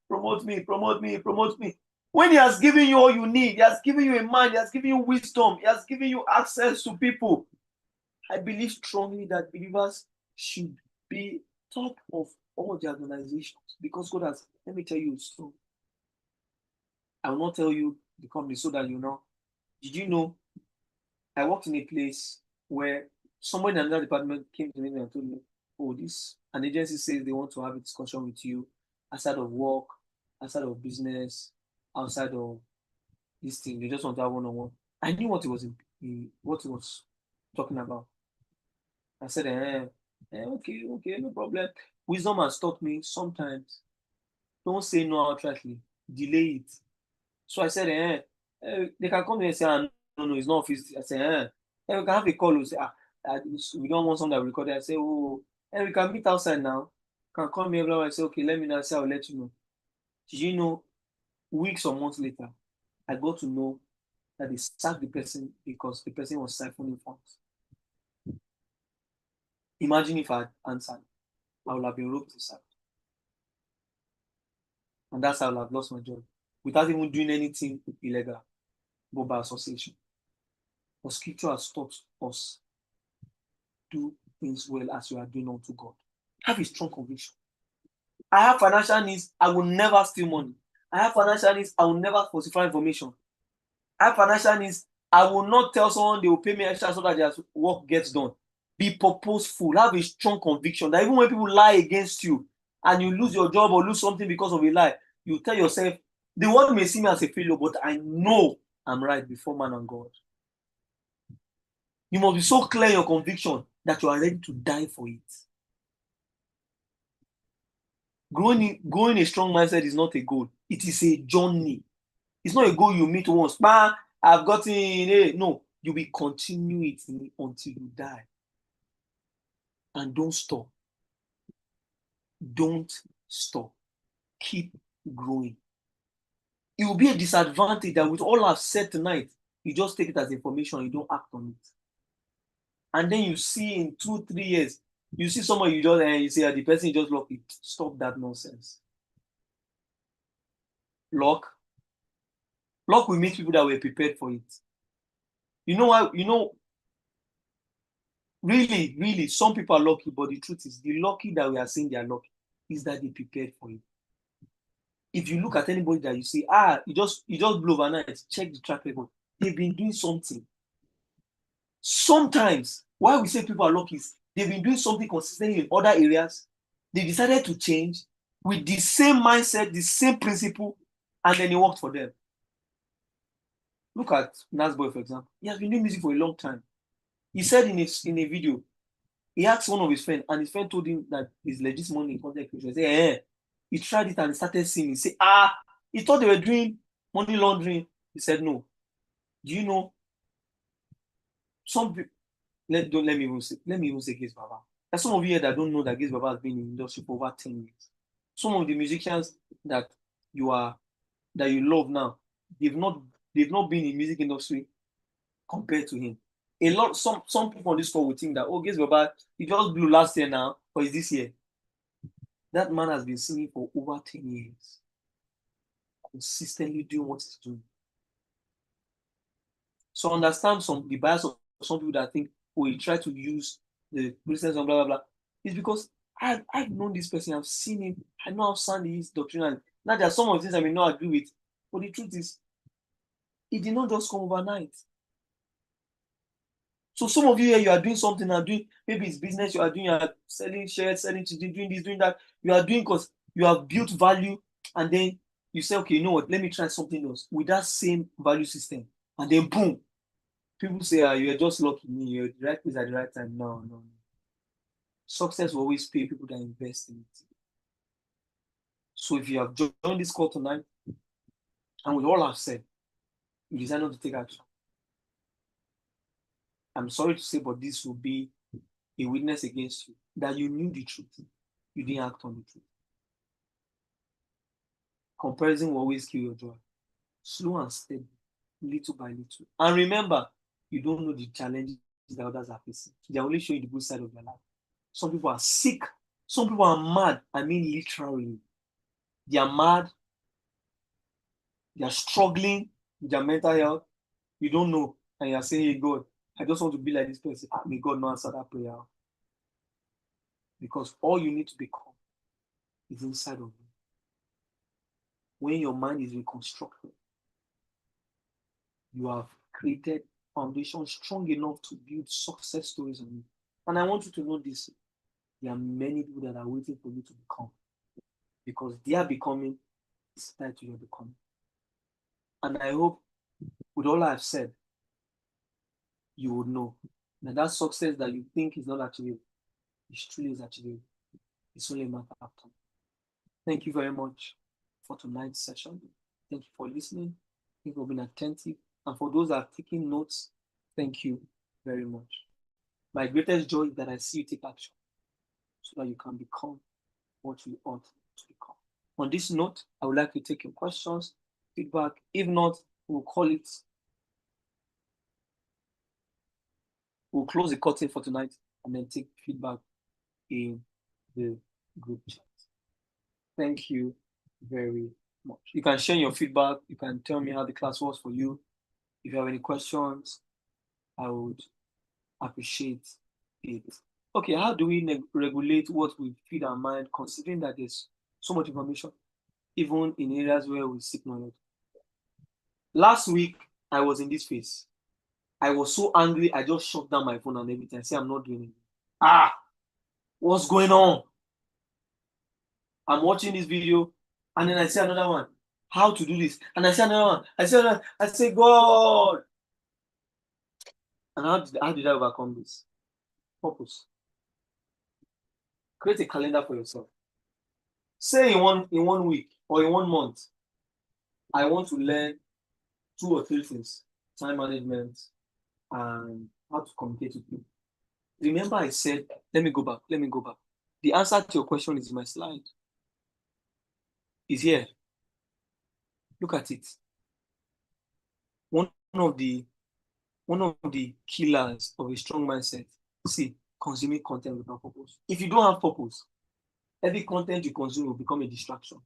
promote me, promote me, promote me. When He has given you all you need, He has given you a mind, He has given you wisdom, He has given you access to people. I believe strongly that believers should be top of all the organizations because God has, let me tell you a story. I will not tell you the company so that you know. Did you know I worked in a place where someone in another department came to me and told me, oh, this an agency says they want to have a discussion with you outside of work, outside of business, outside of this thing. They just want to have one-on-one. I knew what he was talking about. I said, okay, no problem. Wisdom has taught me sometimes don't say no outrightly, delay it. So I said, they can come here and say, no, it's not office. I said, we can have a call. We say, we don't want something that we record. I say, oh, we can meet outside now. Can come here. I say, okay, let me know. I say, I'll let you know. Did you know, weeks or months later, I got to know that they sacked the person because the person was siphoning funds. Imagine if I had answered, I would have been roped to sack. And that's how I would have lost my job without even doing anything illegal, but by association. But scripture has taught us do things well as you are doing unto God. Have a strong conviction. I have financial needs, I will never steal money. I have financial needs, I will never falsify information. I have financial needs, I will not tell someone they will pay me extra so that their work gets done. Be purposeful, have a strong conviction that even when people lie against you and you lose your job or lose something because of a lie, you tell yourself, the world may see me as a failure, but I know I'm right before man and God. You must be so clear in your conviction that you are ready to die for it. Growing a strong mindset is not a goal. It is a journey. It's not a goal you meet once. I've gotten it. No, you will continue it until you die. And don't stop. Don't stop. Keep growing. It will be a disadvantage that with all I've said tonight, you just take it as information, you don't act on it. And then you see in 2-3 years, you see someone you just and you say, the person just lucky. Stop that nonsense. Luck will meet people that were prepared for it. You know why? Really, some people are lucky, but the truth is, the lucky that we are saying they are lucky is that they prepared for it. If you look at anybody that you say, you just blew overnight, check the track record. They've been doing something. Sometimes, why we say people are lucky is they've been doing something consistently in other areas. They decided to change with the same mindset, the same principle, and then it worked for them. Look at Nasboy, for example. He has been doing music for a long time. He said in a video, he asked one of his friends, and his friend told him that he's legit money in content creation. He said, he tried it and started singing. He said, he thought they were doing money laundering. He said, no. Do you know? Some people, let me even say Gaze Baba. There's some of you here that don't know that Gaze Baba has been in the industry for over 10 years. Some of the musicians that you love now, they've not been in music industry compared to him. Some people on this call will think that, Gaze Baba, he just blew last year now, or is this year? That man has been singing for over 10 years, consistently doing what he's doing. So understand the bias of some people that think, he tried to use the Christians and blah, blah, blah. It's because I've known this person, I've seen him, I know how sound he is doctrinally. Now, there are some of the things I may not agree with, but the truth is, it did not just come overnight. So some of you here, you are doing something and doing, maybe it's business, you are selling shares, selling doing this, doing that. You are doing because you have built value, and then you say, okay, you know what, let me try something else with that same value system. And then boom, people say, you're just lucky, you're at the right place at the right time. No. Success will always pay people that invest in it. So if you have joined this call tonight, and with all I've said, you decide not to take action, I'm sorry to say, but this will be a witness against you that you knew the truth. You didn't act on the truth. Comparison will always kill your joy. Slow and steady little by little. And remember, you don't know the challenges that others are facing. They are only showing the good side of their life. Some people are sick. Some people are mad. I mean, literally. They are mad. They are struggling with their mental health. You don't know. And you are saying, hey, God, I just want to be like this person. May God not answer that prayer. Because all you need to become is inside of you. When your mind is reconstructed, you have created foundation strong enough to build success stories on you. And I want you to know this. There are many people that are waiting for you to become. Because their becoming is tied to your becoming. And I hope with all I've said, you would know that success that you think is not achievable, it truly is achievable. It's only a matter of time. Thank you very much for tonight's session. Thank you for listening. Thank you for being attentive. And for those that are taking notes, thank you very much. My greatest joy is that I see you take action so that you can become what you ought to become. On this note, I would like to take your questions, feedback. If not, we'll close the curtain for tonight and then take feedback in the group chat. Thank you very much. You can share your feedback. You can tell me how the class was for you. If you have any questions, I would appreciate it. Okay, how do we regulate what we feed our mind, considering that there's so much information, even in areas where we seek knowledge? Last week, I was in this phase. I was so angry, I just shut down my phone and everything. I say, I'm not doing it. What's going on? I'm watching this video, and then I see another one. How to do this? And I see another one. I say, God. And how did I overcome this? Purpose. Create a calendar for yourself. Say in one week or in 1 month, I want to learn 2 or 3 things: time management and how to communicate with people. Remember, I said, let me go back. The answer to your question is in my slide. It's here. Look at it. One of the killers of a strong mindset, consuming content without purpose. If you don't have purpose, every content you consume will become a distraction.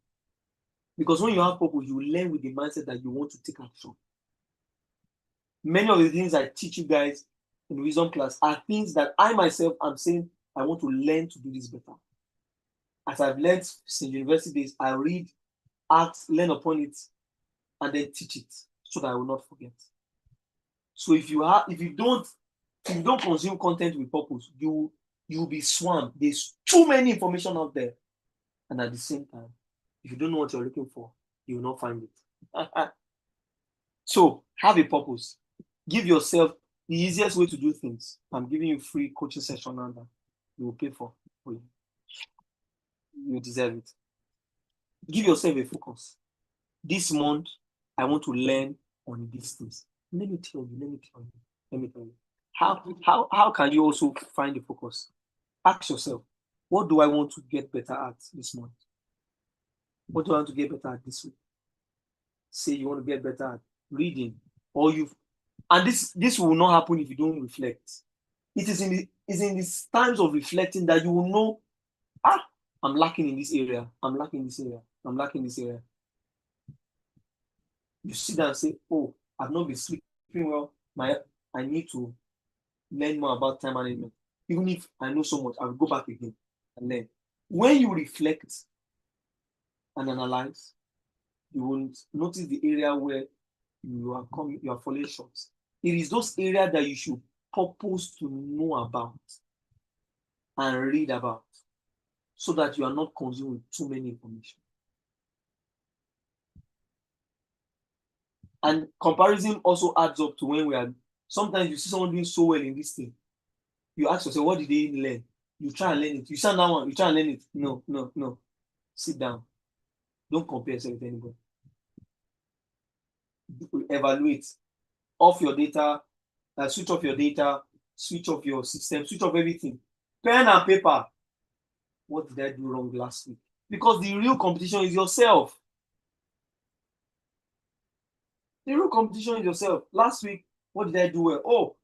Because when you have purpose, you learn with the mindset that you want to take action. Many of the things I teach you guys in wisdom class are things that I myself am saying I want to learn to do this better. As I've learned since university days, I read, act, learn upon it, and then teach it so that I will not forget. So if you don't consume content with purpose, you'll be swamped. There's too many information out there. And at the same time, if you don't know what you're looking for, you will not find it. So have a purpose. Give yourself the easiest way to do things. I'm giving you free coaching session now that you will pay for you. You deserve it. Give yourself a focus. This month, I want to learn on these things. Let me tell you. How can you also find the focus? Ask yourself, what do I want to get better at this month? What do I want to get better at this week? Say you want to get better at reading, and this will not happen if you don't reflect. It is in these times of reflecting that you will know, I'm lacking in this area. I'm lacking this area. You sit down and say, oh, I've not been sleeping well. I need to learn more about time management. Even if I know so much, I will go back again and learn. When you reflect and analyze, you will notice the area where you are falling short. It is those areas that you should purpose to know about and read about, so that you are not consumed with too many information. And comparison also adds up to when sometimes you see someone doing so well in this thing. You ask yourself, what did they learn? You try and learn it. You stand that one, you try and learn it. No. Sit down. Don't compare yourself with anybody. Evaluate. Off your data, switch off your data, switch off your system, switch off everything. Pen and paper. What did I do wrong last week? Because the real competition is yourself. The real competition is yourself. Last week, what did I do well? Oh,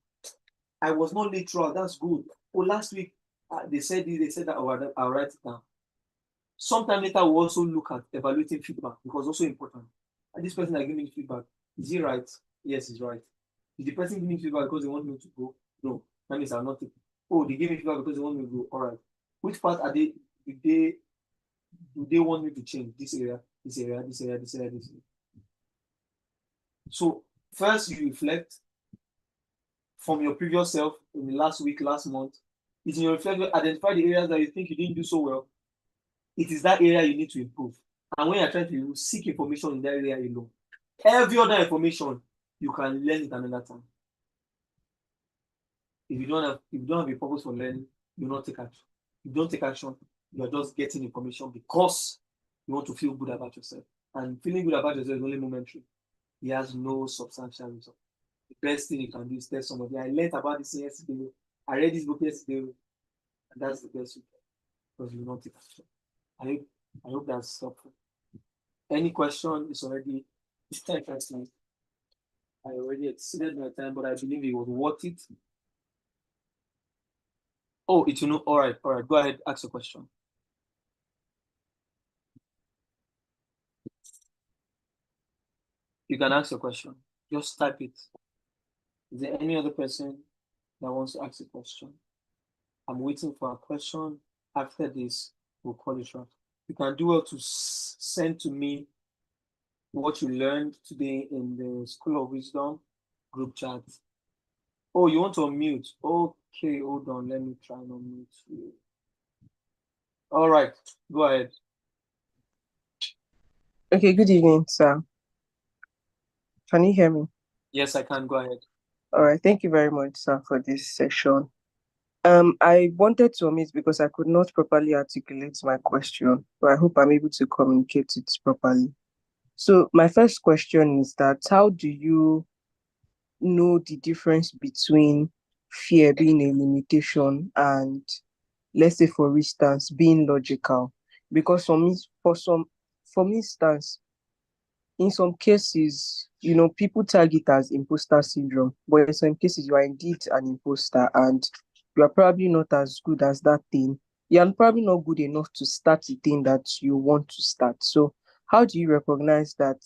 I was not late throughout. That's good. Oh, last week, they said this, they said that. Oh, I'll write it down. Sometime later, we'll also look at evaluating feedback because also important. And this person that gave me feedback, is he right? Yes, he's right. Is the person giving me feedback because they want me to go? No, that means I'm not taking. Oh, they gave me feedback because they want me to go. All right. Which part are they? Do they want me to change? This area, this area, this area, this area, this area. So first, you reflect from your previous self in the last week, last month. It's in your reflection, identify the areas that you think you didn't do so well. It is that area you need to improve. And when you're trying to seek information in that area alone, every other information you can learn it another time. If you don't have a purpose for learning, you will not take action. If you don't take action, you are just getting information because you want to feel good about yourself. And feeling good about yourself is only momentary. It has no substantial result. The best thing you can do is tell somebody, I learned about this yesterday. I read this book yesterday, and that's the best you can, because you will not take action. I hope that's helpful. Any question is already it's 10 first time. I already exceeded my time, but I believe it was worth it. Oh, it will know. All right. Go ahead, ask a question. You can ask a question. Just type it. Is there any other person that wants to ask a question? I'm waiting for a question. After this, we'll call it short. You can do well to send to me what you learned today in the School of Wisdom group chat. Oh, you want to unmute? Okay, hold on. Let me try and unmute you. All right, go ahead. Okay, good evening, sir. Can you hear me? Yes, I can. Go ahead. All right, thank you very much, sir, for this session. I wanted to omit because I could not properly articulate my question, but I hope I'm able to communicate it properly. So, my first question is that how do you know the difference between fear being a limitation and, let's say, for instance, being logical? Because for instance, in some cases, people tag it as imposter syndrome, but in some cases, you are indeed an imposter and you are probably not as good as that thing. You are probably not good enough to start the thing that you want to start. So, how do you recognize that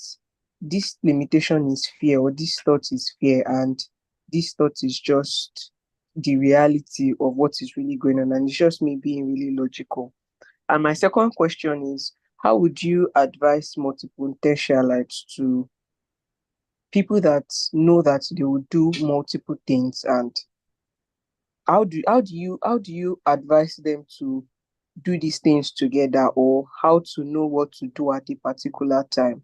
this limitation is fear or this thought is fear and this thought is just the reality of what is really going on and it's just me being really logical? And my second question is, how would you advise multiple potentialites to people that know that they will do multiple things, and how do you advise them to do these things together, or how to know what to do at a particular time?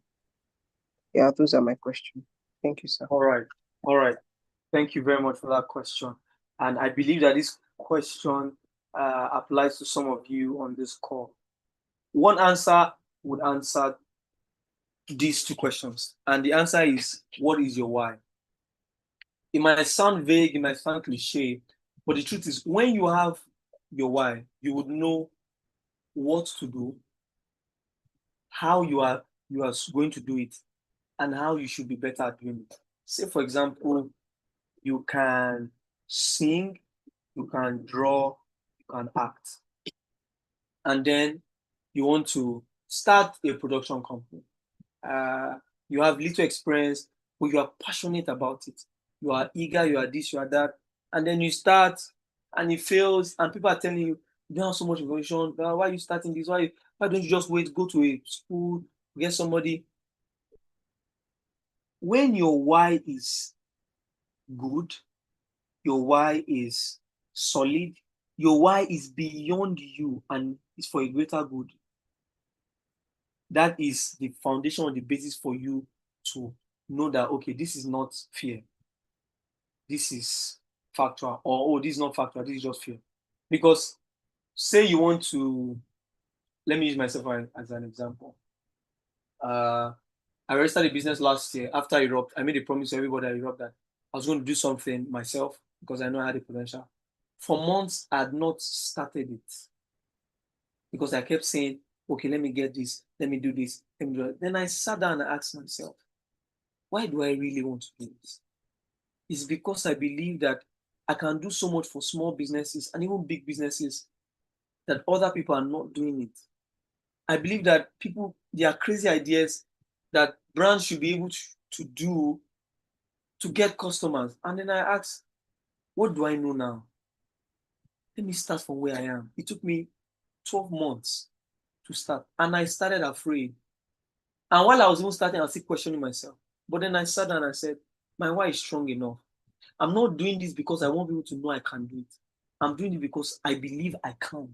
Yeah, those are my questions. Thank you, sir. All right. All right. Thank you very much for that question. And I believe that this question applies to some of you on this call. One answer would answer these two questions. And the answer is, what is your why? It might sound vague, it might sound cliche, but the truth is, when you have your why, you would know what to do, how you are going to do it, and how you should be better at doing it. Say, for example, you can sing, you can draw, you can act, and then you want to start a production company. Uh, you have little experience, but you are passionate about it. You are eager, you are this, you are that, and then you start, and it fails, and people are telling you, you don't have so much information. Why are you starting this? Why don't you just wait, go to a school, get somebody? When your why is good, your why is solid, your why is beyond you and is for a greater good, that is the foundation or the basis for you to know that, okay, this is not fear, this is factual, or oh, this is not factual, this is just fear. Because say you want to, let me use myself as an example. uh I registered a business last year. After Europe, I made a promise to everybody at Europe that I was going to do something myself because I know I had the potential. For months, I had not started it because I kept saying, okay, let me get this, let me do this, let me do that. Then I sat down and asked myself, why do I really want to do this? It's because I believe that I can do so much for small businesses and even big businesses that other people are not doing it. I believe that there are crazy ideas that brands should be able to do to get customers. And then I ask, what do I know now? Let me start from where I am. It took me 12 months to start. And I started afraid. And while I was even starting, I was still questioning myself. But then I sat down and I said, my why is strong enough. I'm not doing this because I want people to know I can do it. I'm doing it because I believe I can.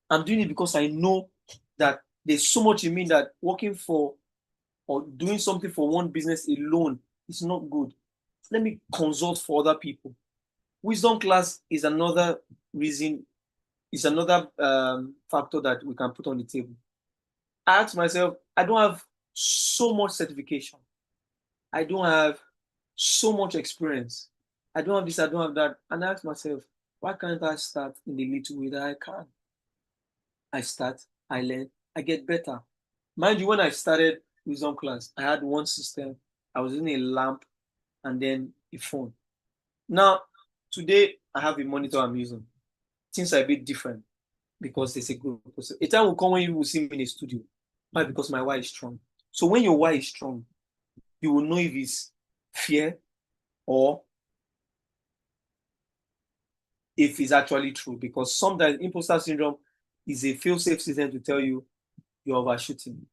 I'm doing it because I know that there's so much in me that working for or doing something for one business alone is not good. Let me consult for other people. Wisdom class is another reason, is another factor that we can put on the table. I ask myself, I don't have so much certification. I don't have so much experience. I don't have this, I don't have that. And I ask myself, why can't I start in the little way that I can? I start, I learn, I get better. Mind you, when I started wisdom class, I had one system. I was using a lamp and then a phone. Now, today I have a monitor I'm using. Things are a bit different because there's a group. A time will come when you will see me in a studio. Why? Because my why is strong. So when your why is strong, you will know if it's fear or if it's actually true. Because sometimes imposter syndrome is a fail-safe system to tell you you're overshooting.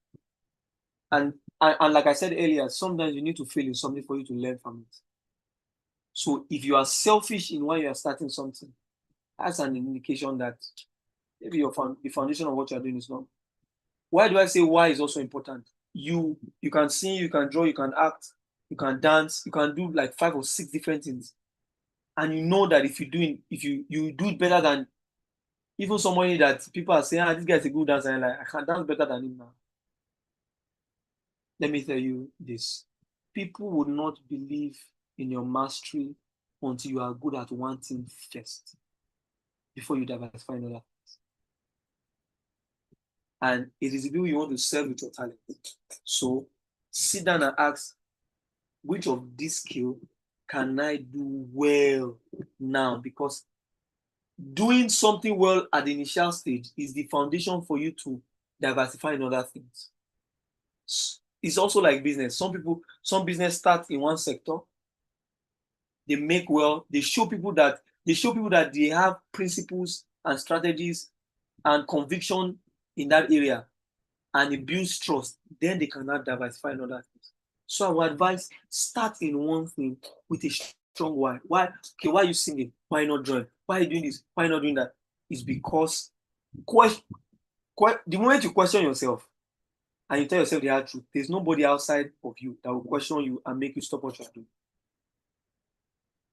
And like I said earlier, sometimes you need to fail in something for you to learn from it. So if you are selfish in why you are starting something, that's an indication that maybe the foundation of what you're doing is wrong. Why do I say why is also important? You can sing, you can draw, you can act, you can dance, you can do like 5 or 6 different things. And you know that if you do it better than even somebody that people are saying, this guy's a good dancer, and like I can dance better than him now. Let me tell you this. People would not believe in your mastery until you are good at one thing first before you diversify in other. And it is the people you want to serve with your talent. So sit down and ask, which of this skill can I do well now? Because doing something well at the initial stage is the foundation for you to diversify in other things. It's also like business. Some business start in one sector, they make well, they show people that they have principles and strategies and conviction in that area, and it builds trust. Then they cannot diversify in other things. So I would advise, start in one thing with a strong why. Why? Okay, why are you singing? Why not drawing? Why are you doing this? Why not doing that? It's because the moment you question yourself and you tell yourself the hard truth, there's nobody outside of you that will question you and make you stop what you're doing.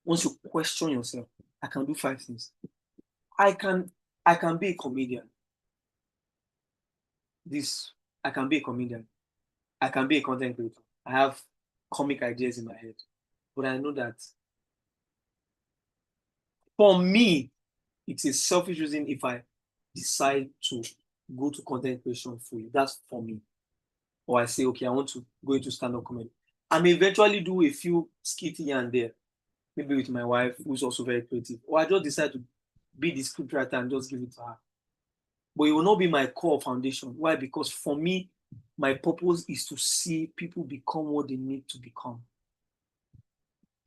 Once you question yourself, I can do 5 things. I can be a comedian. I can be a comedian. I can be a content creator. I have comic ideas in my head. But I know that for me, it's a selfish reason if I decide to go to content creation fully. That's for me. Or I say, okay, I want to go into stand-up comedy. I may eventually do a few skits here and there, maybe with my wife, who's also very creative. Or I just decide to be the scriptwriter and just give it to her. But it will not be my core foundation. Why? Because for me, my purpose is to see people become what they need to become.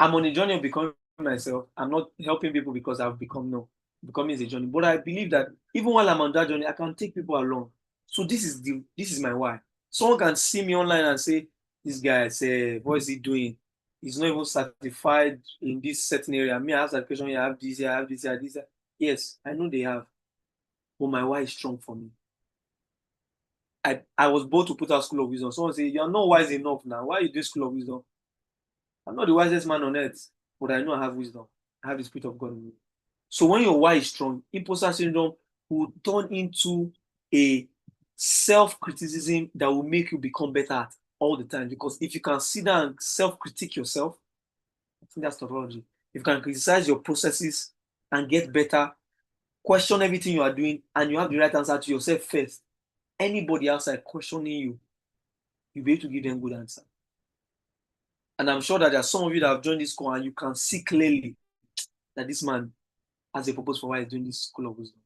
I'm on a journey of becoming myself. I'm not helping people because I've become, no. Becoming is a journey. But I believe that even while I'm on that journey, I can take people along. So this is my why. Someone can see me online and say, this guy say, what is he doing? He's not even certified in this certain area. Me, I have certification, I have this, I have this, I have this. Yes, I know they have. But my why is strong for me. I was bold to put out School of Wisdom. Someone say, you're not wise enough now. Why are you doing School of Wisdom? I'm not the wisest man on earth, but I know I have wisdom. I have the Spirit of God in me. So when your why is strong, imposter syndrome will turn into a self-criticism that will make you become better at all the time. Because if you can sit down and self-critique yourself, I think that's tautology. If you can criticize your processes and get better, question everything you are doing, and you have the right answer to yourself first, anybody outside questioning you, you'll be able to give them good answer. And I'm sure that there are some of you that have joined this school and you can see clearly that this man has a purpose for why he's doing this school of wisdom,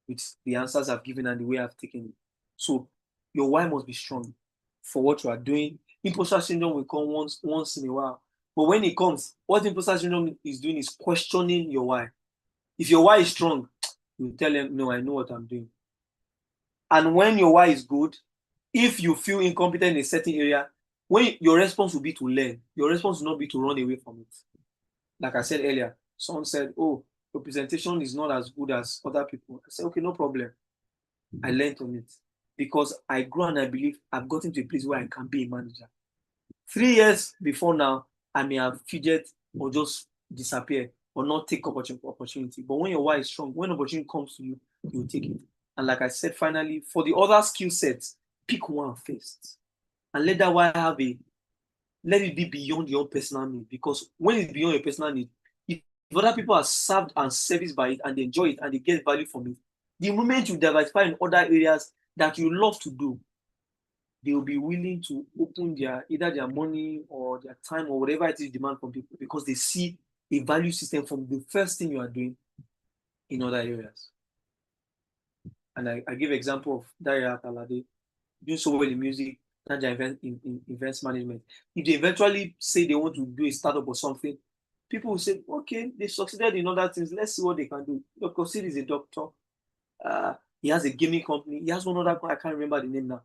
with the answers I've given and the way I've taken it. So your why must be strong for what you are doing. Imposter syndrome will come once in a while. But when it comes, what imposter syndrome is doing is questioning your why. If your why is strong, you tell them, no, I know what I'm doing. And when your why is good, if you feel incompetent in a certain area, when your response will be to learn, your response will not be to run away from it. Like I said earlier, someone said, oh, your presentation is not as good as other people. I said, okay, no problem. I learned on it because I grew and I believe I've gotten to a place where I can be a manager. 3 years before now, I may have fidget or just disappear or not take opportunity. But when your why is strong, when opportunity comes to you, you will take it. And like I said, finally, for the other skill sets, pick one first. And let that why let it be beyond your own personal need. Because when it's beyond your personal need, if other people are served and serviced by it and they enjoy it and they get value from it, the moment you diversify in other areas that you love to do, they will be willing to open either their money or their time or whatever it is demand from people because they see a value system from the first thing you are doing in other areas. And I give example of Daria Talade doing so well in music, not in events management. If they eventually say they want to do a startup or something, people will say, okay, they succeeded in other things. Let's see what they can do. Dr. Sid is a doctor. He has a gaming company. He has one other, I can't remember the name now.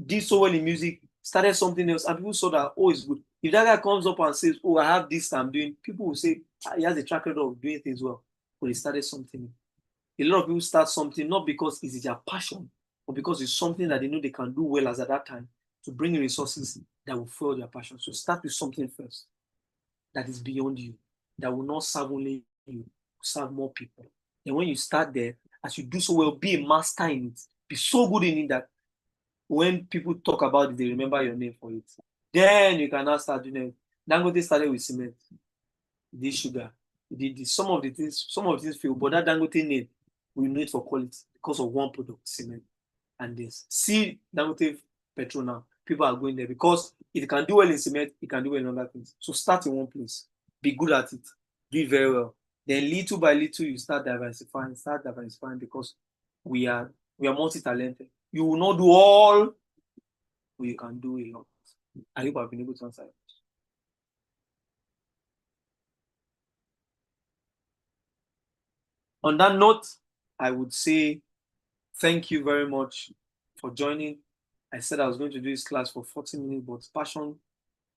Did so well in music, started something else, and people saw that, oh, it's good. If that guy comes up and says, oh, I have this I'm doing, people will say, he has a track record of doing things well. But he started something. A lot of people start something not because it's their passion, but because it's something that they know they can do well as at that time to bring in resources that will fuel their passion. So start with something first that is beyond you, that will not serve only you, serve more people. And when you start there, as you do so well, be a master in it. Be so good in it that when people talk about it, they remember your name for it. Then you can now start doing it. Dangote started with cement. He did sugar. He did this. Some of the things fail, but that Dangote name, we know it for quality because of one product, cement. And this. See Dangote petrol now. People are going there because if you can do well in cement, you can do well in other things. So start in one place. Be good at it. Do it very well. Then little by little, you start diversifying because we are multi-talented. You will not do all, but you can do a lot. I hope I've been able to answer it. On that note, I would say thank you very much for joining. I said I was going to do this class for 40 minutes, but passion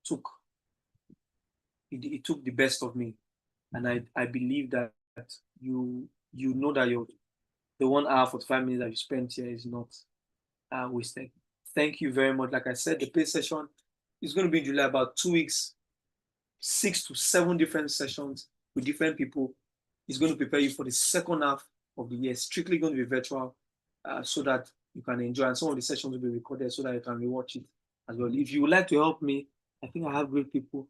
took the best of me. And I believe that you know that the 1 hour 45 minutes that you spent here is not wasted. Thank you very much. Like I said, the paid session is going to be in July, about 2 weeks, 6 to 7 different sessions with different people. It's going to prepare you for the second half of the year. Strictly going to be virtual, so that you can enjoy. And some of the sessions will be recorded so that you can rewatch it as well. If you would like to help me, I think I have great people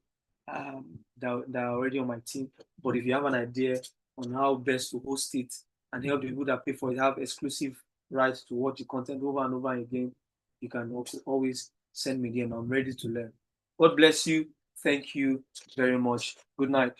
that are already on my team. But if you have an idea on how best to host it and help the people that pay for it have exclusive rights to watch the content over and over again, you can also always send me them. I'm ready to learn. God bless you. Thank you very much. Good night.